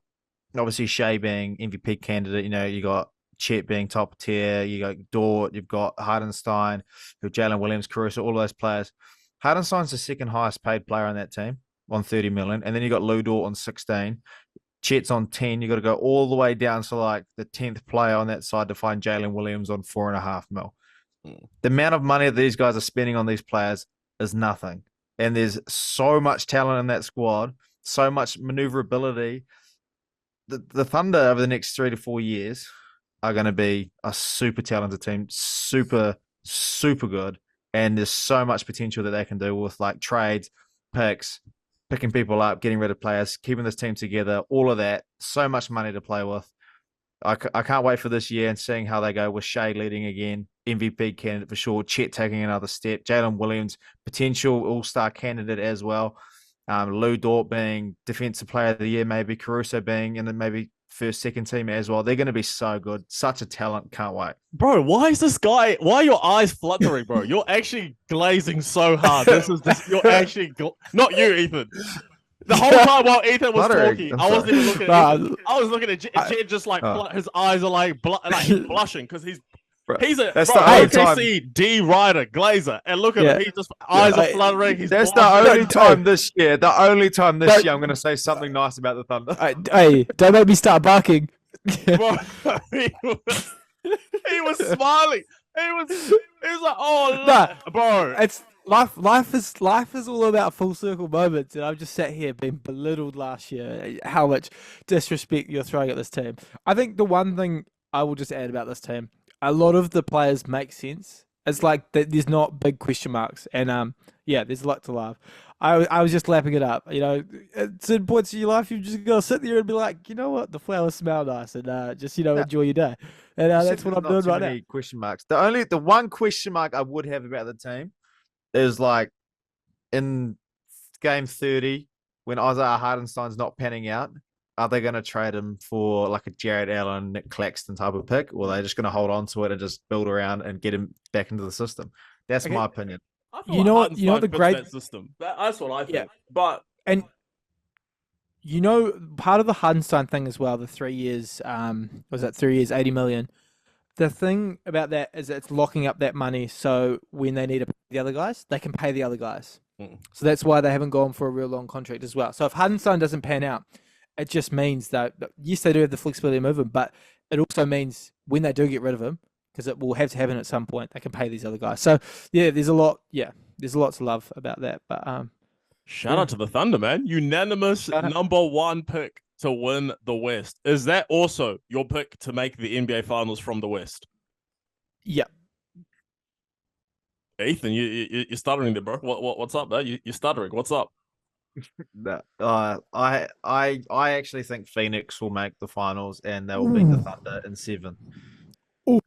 B: obviously, Shea being MVP candidate. You got Chet being top tier. You got Dort. You've got Hardenstein, Jalen Williams, Caruso, all those players. Hardenstein's the second highest paid player on that team on $30 million. And then you got Lou Dort on 16. Chet's on 10. You got to go all the way down to the 10th player on that side to find Jalen Williams on $4.5 million. The amount of money that these guys are spending on these players is nothing. And there's so much talent in that squad, so much maneuverability. The Thunder over the next 3 to 4 years are going to be a super talented team, super, super good. And there's so much potential that they can do with trades, picks, picking people up, getting rid of players, keeping this team together, all of that. So much money to play with. I can't wait for this year and seeing how they go with Shea leading again, MVP candidate for sure, Chet taking another step, Jalen Williams, potential all-star candidate as well. Lou Dort being defensive player of the year, maybe Caruso being in the maybe first, second team as well. They're going to be so good. Such a talent. Can't wait.
A: Bro, why are your eyes fluttering, bro? You're actually glazing so hard. You're actually, not you, Ethan. The whole time while Ethan was talking, I wasn't even looking at Ethan. I was looking at Jed, just his eyes are he's blushing because he's a OKC D Ryder Glazer, and look at him. He just eyes are fluttering.
B: That's the only time this year. The only time this year I'm going to say something nice about the Thunder.
C: Hey, don't make me start barking.
A: Bro, he was smiling. He was like, oh, bro.
C: life is all about full circle moments, and I've just sat here being belittled last year. How much disrespect you're throwing at this team. I think the one thing I will just add about this team, a lot of the players make sense. It's like there's not big question marks, and yeah, there's a lot to love. I was just lapping it up. At certain points in your life, you've just got to sit there and be like, you know what, the flowers smell nice, and just enjoy your day. And that's what I'm doing right now.
B: Question marks. The one question mark I would have about the team is like in game 30 when Isaiah Hartenstein's not panning out. Are they going to trade him for like a Jared Allen, Nick Claxton type of pick, or are they just going to hold on to it and just build around and get him back into the system? That's my opinion.
C: You know what the great
A: system. That's what I think.
C: Yeah.
A: But
C: part of the Hardenstein thing as well, the 3 years, was that 3 years, 80 million. The thing about that is it's locking up that money, so when they need to pay the other guys, they can pay the other guys. So that's why they haven't gone for a real long contract as well. So if Hardenstein doesn't pan out, it just means that yes, they do have the flexibility to move him, but it also means when they do get rid of him, because it will have to happen at some point, they can pay these other guys. So yeah, there's a lot to love about that. But
A: shout out to the Thunder, man! Unanimous number one pick to win the West. Is that also your pick to make the NBA Finals from the West?
C: Yeah.
A: Ethan, you're stuttering there, bro. What's up, man? You're stuttering. What's up?
B: No, I actually think Phoenix will make the finals and they will beat the Thunder in 7
C: to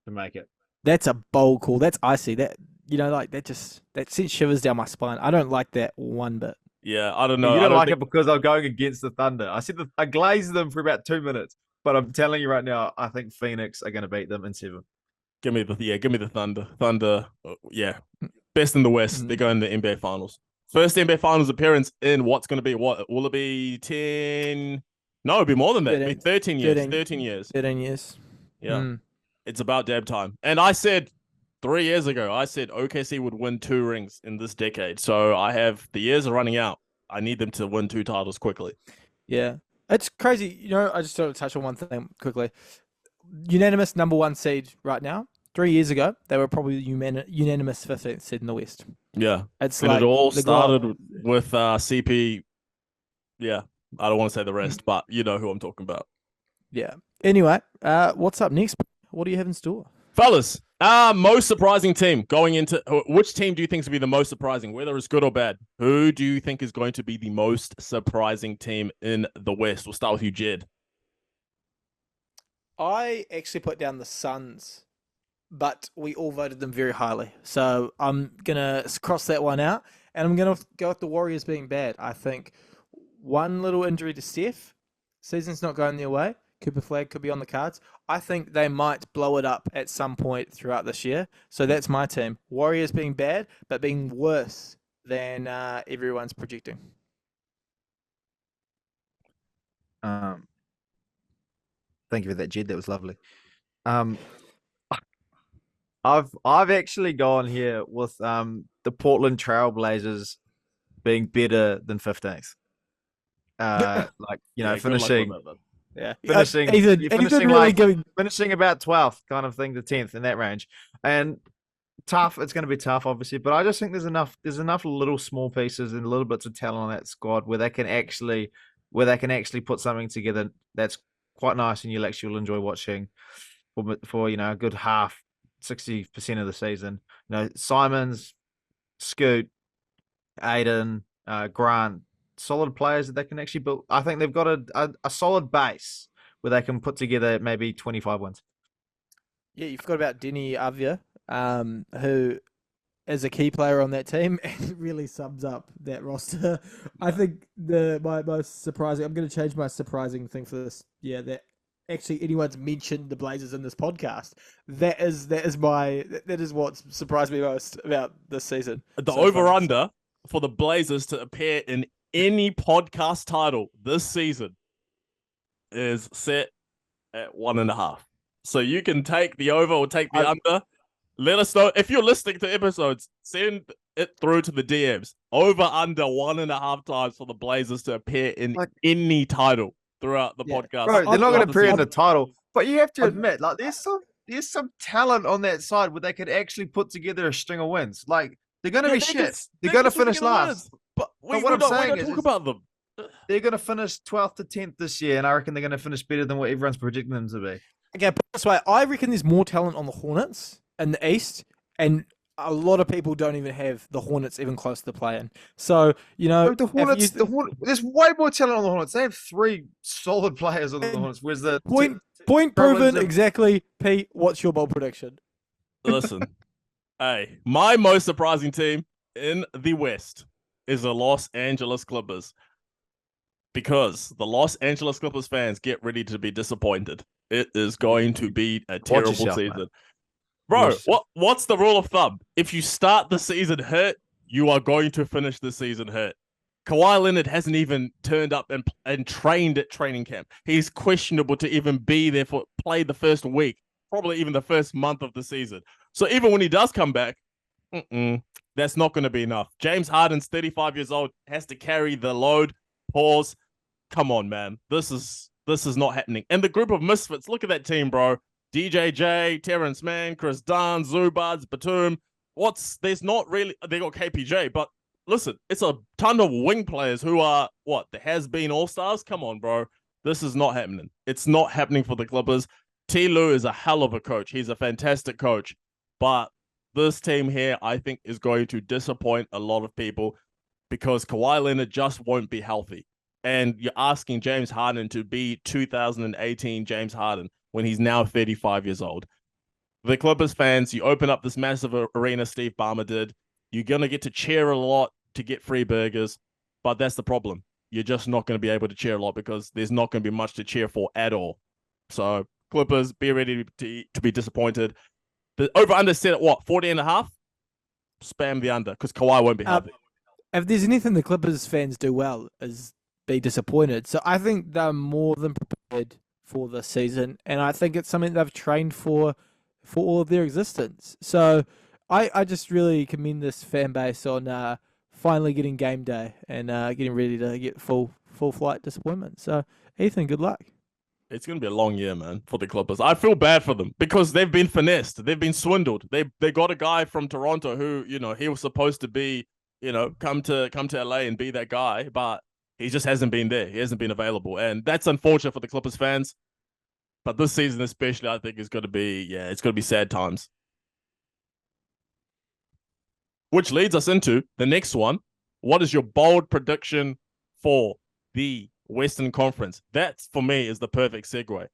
B: make it.
C: That's a bold call. That's icy. That that sent shivers down my spine. I don't like that one bit.
A: Yeah, I don't know.
B: You don't like it because I'm going against the Thunder. I glazed them for about 2 minutes, but I'm telling you right now, I think Phoenix are going to beat them in 7.
A: Give me the Thunder. Thunder, best in the West. They're going to the NBA Finals. First NBA Finals appearance in what's going to be, what will it be, 10? No, it'll be more than that. It'll be 13 years. 13 years.
C: 13 years.
A: Yeah. It's about damn time. And I said 3 years ago, OKC would win 2 rings in this decade. So the years are running out. I need them to win 2 titles quickly.
C: Yeah. It's crazy. I just want to touch on one thing quickly. Unanimous number 1 seed right now. 3 years ago, they were probably unanimous 15th seed in the West.
A: Yeah.
C: It
A: all started with CP. Yeah. I don't want to say the rest, but you know who I'm talking about.
C: Yeah. Anyway, what's up next? What do you have in store?
A: Fellas, most surprising team going into... Which team do you think is going to be the most surprising, whether it's good or bad? Who do you think is going to be the most surprising team in the West? We'll start with you, Jed.
C: I actually put down the Suns, but we all voted them very highly. So I'm going to cross that one out, and I'm going to go with the Warriors being bad. I think one little injury to Steph, season's not going their way. Cooper Flag could be on the cards. I think they might blow it up at some point throughout this year. So that's my team. Warriors being bad, but being worse than everyone's projecting.
B: Thank you for that, Jed. That was lovely. I've actually gone here with the Portland Trail Blazers being better than 15th. Finishing.
C: Yeah,
B: finishing about 12th, kind of thing, to 10th in that range, and tough. It's going to be tough, obviously, but I just think there's enough little small pieces and little bits of talent on that squad where they can actually put something together that's quite nice, and you'll enjoy watching for a good 60% of the season. Simons, Scoot, Aiden, Grant. Solid players that they can actually build. I think they've got a solid base where they can put together maybe 25 wins.
C: Yeah, you forgot about Denny Avia, who is a key player on that team and really sums up that roster. I think my most surprising. I'm going to change my surprising thing for this. Yeah, that actually anyone's mentioned the Blazers in this podcast. That is what surprised me most about this season.
A: The over-under for the Blazers to appear in any podcast title this season is set at 1.5. So you can take the over or take the under. Let us know. If you're listening to episodes, send it through to the DMs. Over under 1.5 times for the Blazers to appear in any title throughout the podcast.
B: Bro, they're not going to appear in the title. But you have to admit, there's some talent on that side where they could actually put together a string of wins. They're going to be shit. They're going to finish last.
A: But
B: what I'm saying
A: is, talk about them.
B: They're going to finish 12th to 10th this year, and I reckon they're going to finish better than what everyone's projecting them to be.
C: Okay, put it this way, I reckon there's more talent on the Hornets in the East, and a lot of people don't even have the Hornets even close to the play-in. So, you know...
B: The Hornets, there's way more talent on the Hornets. They have 3 solid players on the Hornets. Whereas the...
C: Point proven, exactly. Pete, what's your bold prediction?
A: Listen, hey, my most surprising team in the West is the Los Angeles Clippers. Because the Los Angeles Clippers fans get ready to be disappointed. It is going to be a terrible season. Man. Bro, what's the rule of thumb? If you start the season hurt, you are going to finish the season hurt. Kawhi Leonard hasn't even turned up and trained at training camp. He's questionable to even be there for play the first week, probably even the first month of the season. So even when he does come back, that's not going to be enough. James Harden's 35 years old, has to carry the load. Pause. Come on, man. This is not happening. And the group of misfits, look at that team, bro. DJJ, Terrence Mann, Chris Dunn, Zubats, Batum. There's not really, they got KPJ, but listen, it's a ton of wing players who are, the has-been all-stars? Come on, bro. This is not happening. It's not happening for the Clippers. T. Lue is a hell of a coach. He's a fantastic coach. But this team here, I think, is going to disappoint a lot of people because Kawhi Leonard just won't be healthy. And you're asking James Harden to be 2018 James Harden when he's now 35 years old. The Clippers fans, you open up this massive arena Steve Ballmer did. You're going to get to cheer a lot to get free burgers, but that's the problem. You're just not going to be able to cheer a lot because there's not going to be much to cheer for at all. So Clippers, be ready to be disappointed. The over-under set at 40.5? Spam the under because Kawhi won't be happy.
C: If there's anything the Clippers fans do well is be disappointed. So I think they're more than prepared for this season, and I think it's something they've trained for all of their existence. So I just really commend this fan base on finally getting game day and getting ready to get full flight disappointment. So Ethan, good luck.
A: It's going to be a long year, man, for the Clippers. I feel bad for them because they've been finessed. They've been swindled. They got a guy from Toronto who, he was supposed to be, come to LA and be that guy, but he just hasn't been there. He hasn't been available. And that's unfortunate for the Clippers fans. But this season especially, I think, is going to be, it's going to be sad times. Which leads us into the next one. What is your bold prediction for the Western Conference? That, for me, is the perfect segue.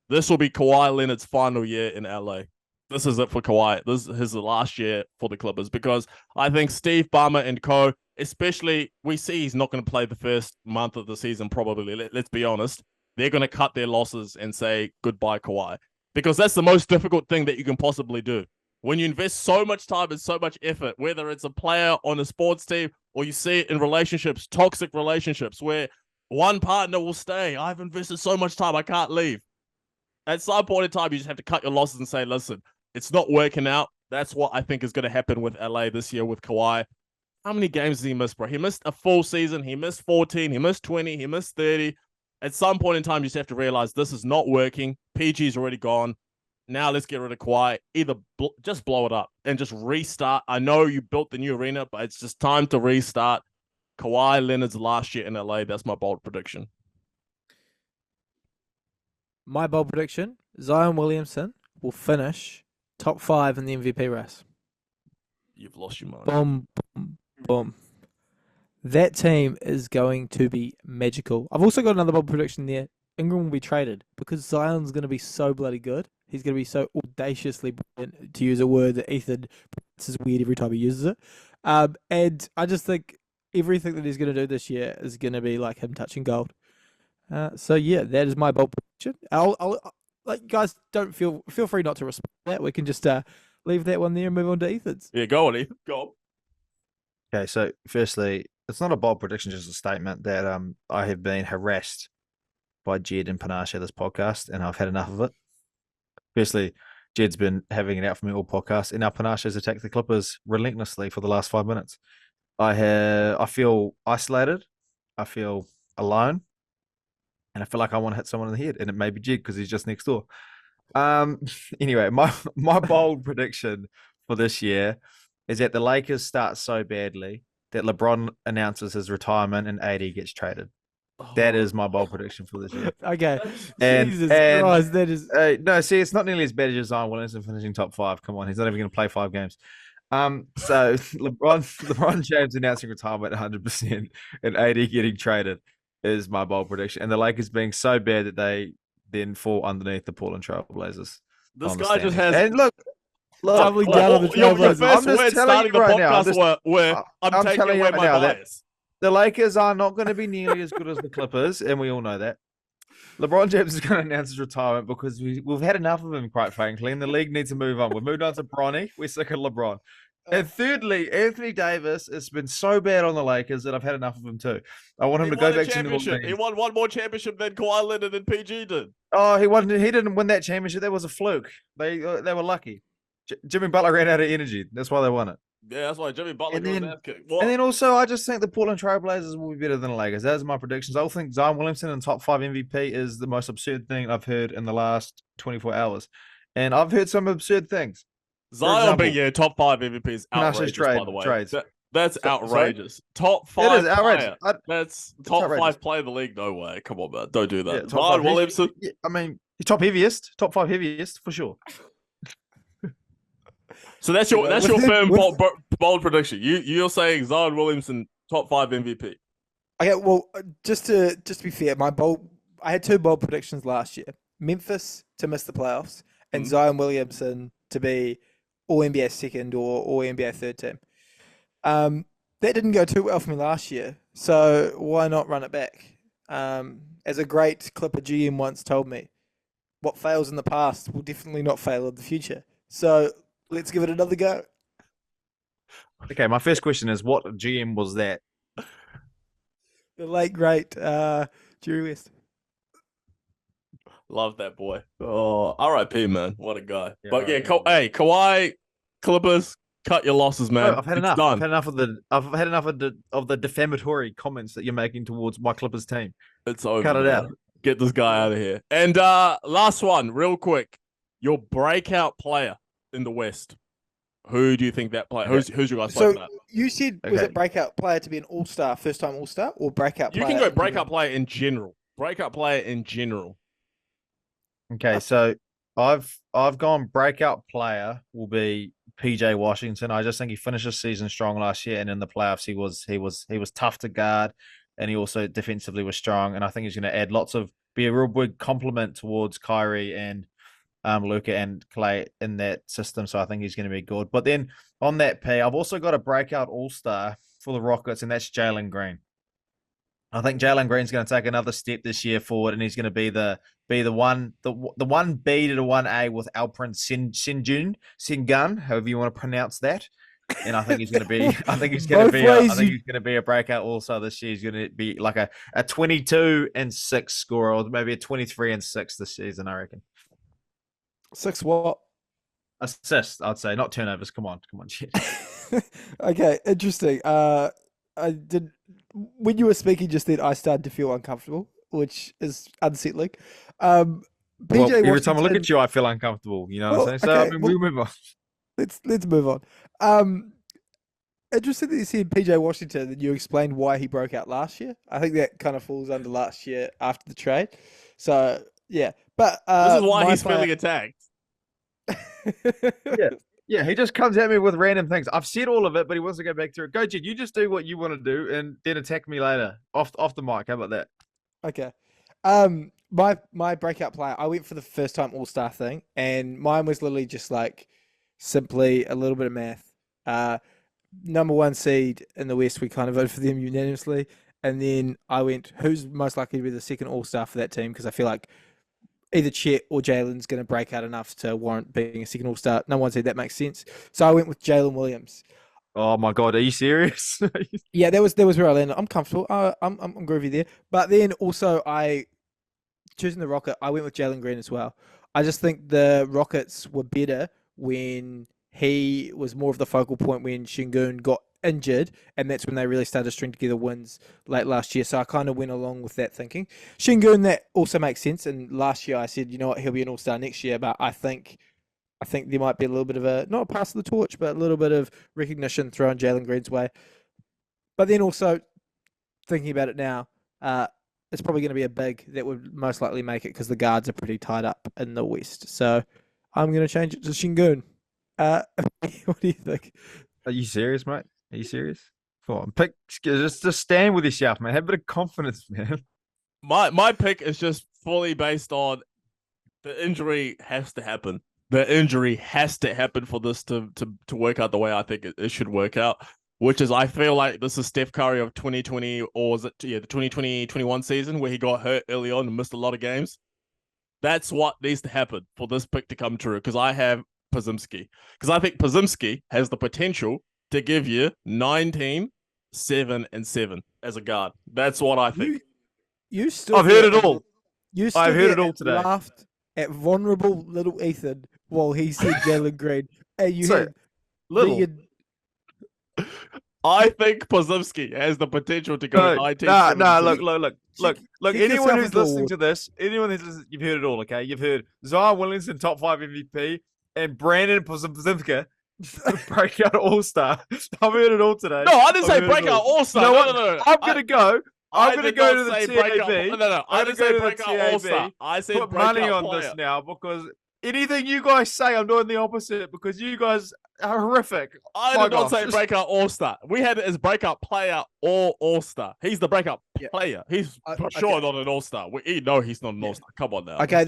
A: This will be Kawhi Leonard's final year in LA. This is it for Kawhi. This is his last year for the Clippers because I think Steve Ballmer and co., especially, we see he's not going to play the first month of the season probably. Let's be honest. They're going to cut their losses and say goodbye, Kawhi. Because that's the most difficult thing that you can possibly do. When you invest so much time and so much effort, whether it's a player on a sports team or you see it in relationships, toxic relationships, where one partner will stay. I've invested so much time, I can't leave. At some point in time, you just have to cut your losses and say, listen, it's not working out. That's what I think is going to happen with LA this year with Kawhi. How many games did he miss, bro? He missed a full season. He missed 14. He missed 20. He missed 30. At some point in time, you just have to realize this is not working. PG's already gone. Now let's get rid of Kawhi. Either just blow it up and just restart. I know you built the new arena, but it's just time to restart. Kawhi Leonard's last year in LA. That's my bold prediction.
C: My bold prediction, Zion Williamson will finish top 5 in the MVP race.
A: You've lost your mind.
C: Boom, boom, boom. That team is going to be magical. I've also got another bold prediction there. Ingram will be traded because Zion's going to be so bloody good. He's going to be so audaciously brilliant, to use a word that Ethan is weird every time he uses it. And I just think everything that he's going to do this year is going to be like him touching gold. So yeah, that is my bold prediction. I'll like, guys, don't feel free not to respond to that. We can just leave that one there and move on to Ethan's.
A: Yeah, go on, Ethan. Go on.
B: Okay, so firstly, it's not a bold prediction, just a statement that I have been harassed by Jed and Panache this podcast, and I've had enough of it. Firstly, Jed's been having it out for me all podcast, and now Panache has attacked the Clippers relentlessly for the last 5 minutes. I feel isolated, I feel alone, and I feel like I want to hit someone in the head, and it may be Jed because he's just next door. Anyway, my bold prediction for this year is that the Lakers start so badly that LeBron announces his retirement and AD gets traded. That is my bold prediction for this year.
C: Okay.
B: And,
C: Jesus
B: and
C: Christ, that is.
B: no, see, it's not nearly as bad as Zion Williamson finishing top 5. Come on, he's not even going to play 5 games. So LeBron James announcing retirement 100% and AD getting traded is my bold prediction. And the Lakers being so bad that they then fall underneath the Portland Trailblazers.
A: This guy just has.
B: And look,
C: doubling down on the
A: Your
C: Trailblazers.
A: first word starting the podcast were I'm taking away my bias.
B: The Lakers are not going to be nearly as good as the Clippers, and we all know that. LeBron James is going to announce his retirement because we've had enough of him, quite frankly, and the league needs to move on. We've moved on to Bronny. We're sick of LeBron. And thirdly, Anthony Davis has been so bad on the Lakers that I've had enough of him too. I want him to go back to New Orleans.
A: He won one more championship than Kawhi Leonard and PG did.
B: Oh, he didn't win that championship. That was a fluke. They were lucky. Jimmy Butler ran out of energy. That's why they won it.
A: Yeah, that's why Jimmy Butler got that kick.
B: And then also, I just think the Portland Trailblazers will be better than the Lakers. Those are my predictions. I think Zion Williamson in top 5 MVP is the most absurd thing I've heard in the last 24 hours. And I've heard some absurd things.
A: Zion being top 5 MVP is outrageous, by the way.
B: Trades.
A: That's outrageous. Top 5
B: It is outrageous.
A: That's top outrageous. 5 player in the league. No way. Come on, man. Don't do that.
B: Yeah,
A: Zion Williamson.
B: I mean, top heaviest. Top 5 heaviest, for sure.
A: So that's your firm bold prediction. You're saying Zion Williamson top 5 MVP.
C: Okay, well, just to be fair, I had 2 bold predictions last year: Memphis to miss the playoffs, and Zion Williamson to be All NBA second or All NBA third team. That didn't go too well for me last year, so why not run it back? As a great Clipper GM once told me, what fails in the past will definitely not fail in the future. So let's give it another go.
B: Okay, my first question is, what GM was that?
C: The late, great Jerry West.
A: Love that boy. Oh, R.I.P. man. What a guy.
B: Yeah,
A: but yeah, Kawhi, Clippers, cut your losses, man.
B: No, I've had enough. I've had enough of the defamatory comments that you're making towards my Clippers team.
A: It's over.
B: Cut it
A: man.
B: out.
A: Get this guy out of here. And last one, real quick. Your breakout player in the West. Who do you think that player? Who's your guys' player for that?
C: You said, was it breakout player to be an all-star, first-time all-star, or breakout player?
A: You can go breakout player in general. Breakout player in general.
B: Okay, so I've gone breakout player will be PJ Washington. I just think he finished the season strong last year, and in the playoffs he was tough to guard, and he also defensively was strong. And I think he's going to add be a real big compliment towards Kyrie and Luka and Clay in that system. So I think he's going to be good. But then on that P, I've also got a breakout all-star for the Rockets, and that's Jalen Green. I think Jalen Green's going to take another step this year forward, and he's going to be the 1B to the 1A with Alperen Sengun, however you want to pronounce that. And I think he's going to be. I think he's going to be a breakout all-star this year. He's going to be like a 22-6 scorer, or maybe a 23-6 this season. I reckon.
C: 6 what?
B: Assists, I'd say, not turnovers. Come on, shit.
C: Okay, interesting. When you were speaking just then, I started to feel uncomfortable, which is unsettling.
B: Every time I look at you, I feel uncomfortable. You know what I'm saying? So
C: okay,
B: I mean, we'll move on.
C: Let's move on. Interesting that you said PJ Washington, and you explained why he broke out last year. I think that kind of falls under last year after the trade. So yeah, but
A: this is why he's feeling attacked.
B: Yeah, he just comes at me with random things. I've said all of it, but he wants to go back through it. Go, Jed, you just do what you want to do and then attack me later. Off the mic. How about that?
C: Okay. My breakout player, I went for the first time all-star thing, and mine was literally just like simply a little bit of math. Number 1 seed in the West, we kind of voted for them unanimously. And then I went, who's most likely to be the second all-star for that team? Because I feel like either Chet or Jalen's going to break out enough to warrant being a second all-star. No one said that makes sense. So I went with Jalen Williams.
B: Oh my God, are you serious?
C: Yeah, that was where I landed. I'm comfortable. I'm groovy there. But then also choosing the Rocket, I went with Jalen Green as well. I just think the Rockets were better when he was more of the focal point when Şengün got injured, and that's when they really started to string together wins late last year. So I kind of went along with that thinking. Şengün, that also makes sense. And last year I said, you know what, he'll be an all-star next year, but I think I think there might be a little bit of not a pass of the torch, but a little bit of recognition thrown Jalen Green's way. But then also, thinking about it now, it's probably going to be a big that would most likely make it because the guards are pretty tied up in the West. So I'm going to change it to Şengün. What do you think?
B: Are you serious, mate? Are you serious? Come on, pick. Just stand with yourself, man. Have a bit of confidence, man.
A: My pick is just fully based on the injury has to happen. The injury has to happen for this to work out the way I think it should work out. Which is, I feel like this is Steph Curry of 2020, or was it the 2020-21 season where he got hurt early on and missed a lot of games. That's what needs to happen for this pick to come true. Because I have Podziemski. Because I think Podziemski has the potential to give you 19, 7, and 7 as a guard. That's what I think.
C: I've
B: heard it all.
C: I've
B: heard it all today.
C: Laughed at vulnerable little Ethan while he said Jalen Green. And you had
B: little.
A: I think Podziemski has the potential to go 19.
B: Look. Anyone who's listening to this, you've heard it all, okay? You've heard Zion Williamson, top 5 MVP, and Brandon Podziemski, breakout all-star. I've heard it all today.
A: No, I didn't say breakout all-star. No.
B: I'm going to go. I'm going to go to the TAB.
A: No. I didn't say breakout all-star. I said
B: put
A: breakout
B: money on
A: player.
B: this now because anything you guys say, I'm doing the opposite because you guys are horrific.
A: I did not say breakout all-star. We had it as breakout player or all-star. He's the breakout player. He's for sure not an all-star. We know he's not an all-star. Come on now.
C: Okay,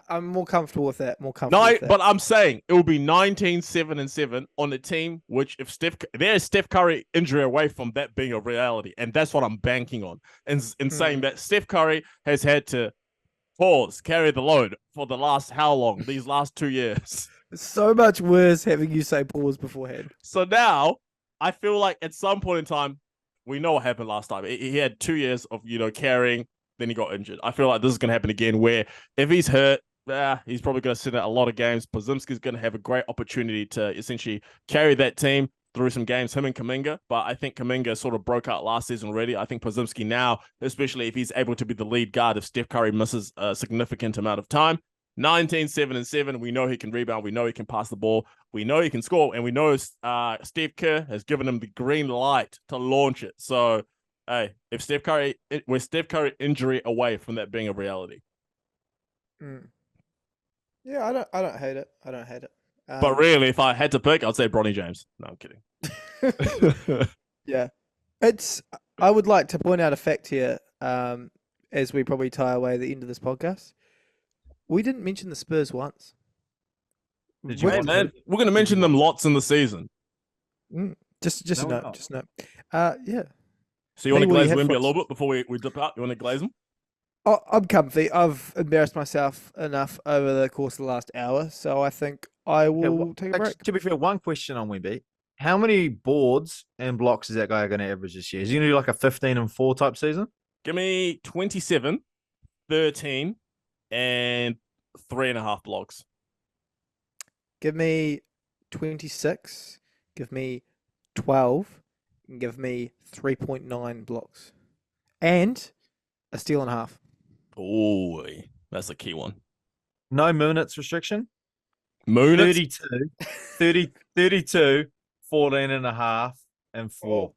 C: I'm more comfortable with that.
A: But I'm saying it will be 19, 7, and 7 on a team which if there's Steph Curry injury away from that being a reality. And that's what I'm banking on. And saying that Steph Curry has had to carry the load for the last how long? These last 2 years.
C: It's so much worse having you say pause beforehand.
A: So now I feel like at some point in time, we know what happened last time. He had 2 years of carrying, then he got injured. I feel like this is going to happen again. Where if he's hurt, he's probably going to sit out a lot of games. Podziemski's going to have a great opportunity to essentially carry that team through some games, him and Kuminga. But I think Kuminga sort of broke out last season already. I think Podziemski now, especially if he's able to be the lead guard, if Steph Curry misses a significant amount of time, 19, 7, and 7. We know he can rebound. We know he can pass the ball. We know he can score. And we know Steve Kerr has given him the green light to launch it. So, hey, with Steph Curry injury away from that being a reality.
C: Yeah, I don't hate it.
A: But really, if I had to pick, I'd say Bronny James. No, I'm kidding.
C: Yeah. I would like to point out a fact here, as we probably tie away the end of this podcast. We didn't mention the Spurs once.
A: Did you? Hey, man, we're going to mention them lots in the season.
C: Just a note. Yeah.
A: So you want to glaze Wemby a little bit before we dip out? You want to glaze them?
C: Oh, I'm comfy. I've embarrassed myself enough over the course of the last hour, so I think I will take a break.
B: To be fair, one question on Wemby. How many boards and blocks is that guy going to average this year? Is he going to do like a 15-4 type season?
A: Give me 27, 13, and 3.5 blocks.
C: Give me 26. Give me 12. And give me 3.9 blocks. And a steal and a half.
A: Oh, that's a key one.
B: No minutes restriction?
A: Minutes?
B: 32, 14.5, and 4.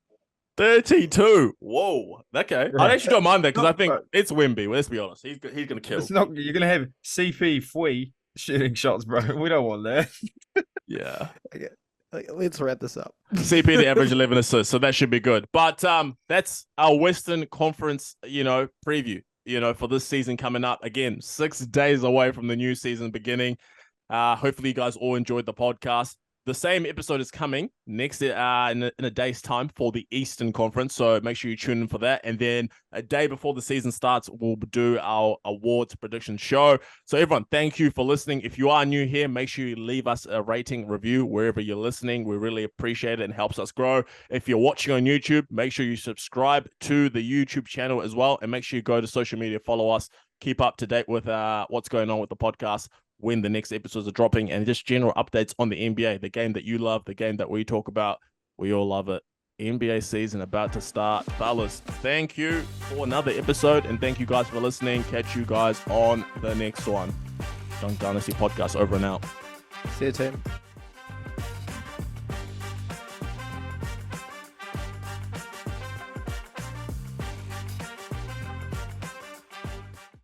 A: 32. Whoa. Okay. I actually don't mind that because I think it's Wemby. Let's be honest. He's going to kill.
B: You're going to have CP Fui shooting shots, bro. We don't want that.
A: Yeah.
C: Okay. Let's wrap this up.
A: CP, the average 11 assists, so that should be good. But that's our Western Conference, preview, for this season coming up. Again, 6 days away from the new season beginning. Hopefully you guys all enjoyed the podcast. The same episode is coming next in a day's time for the Eastern Conference, so make sure you tune in for that. And then a day before the season starts, we'll do our awards prediction show. So everyone, thank you for listening. If you are new here, make sure you leave us a rating review wherever you're listening. We really appreciate it and helps us grow. If you're watching on YouTube, make sure you subscribe to the YouTube channel as well, and make sure you go to social media, follow us, keep up to date with what's going on with the podcast, when the next episodes are dropping, and just general updates on the NBA, the game that you love, the game that we talk about. We all love it. NBA season about to start. Fellas, thank you for another episode, and thank you guys for listening. Catch you guys on the next one. Dunk Dynasty Podcast over and out.
C: See you, team.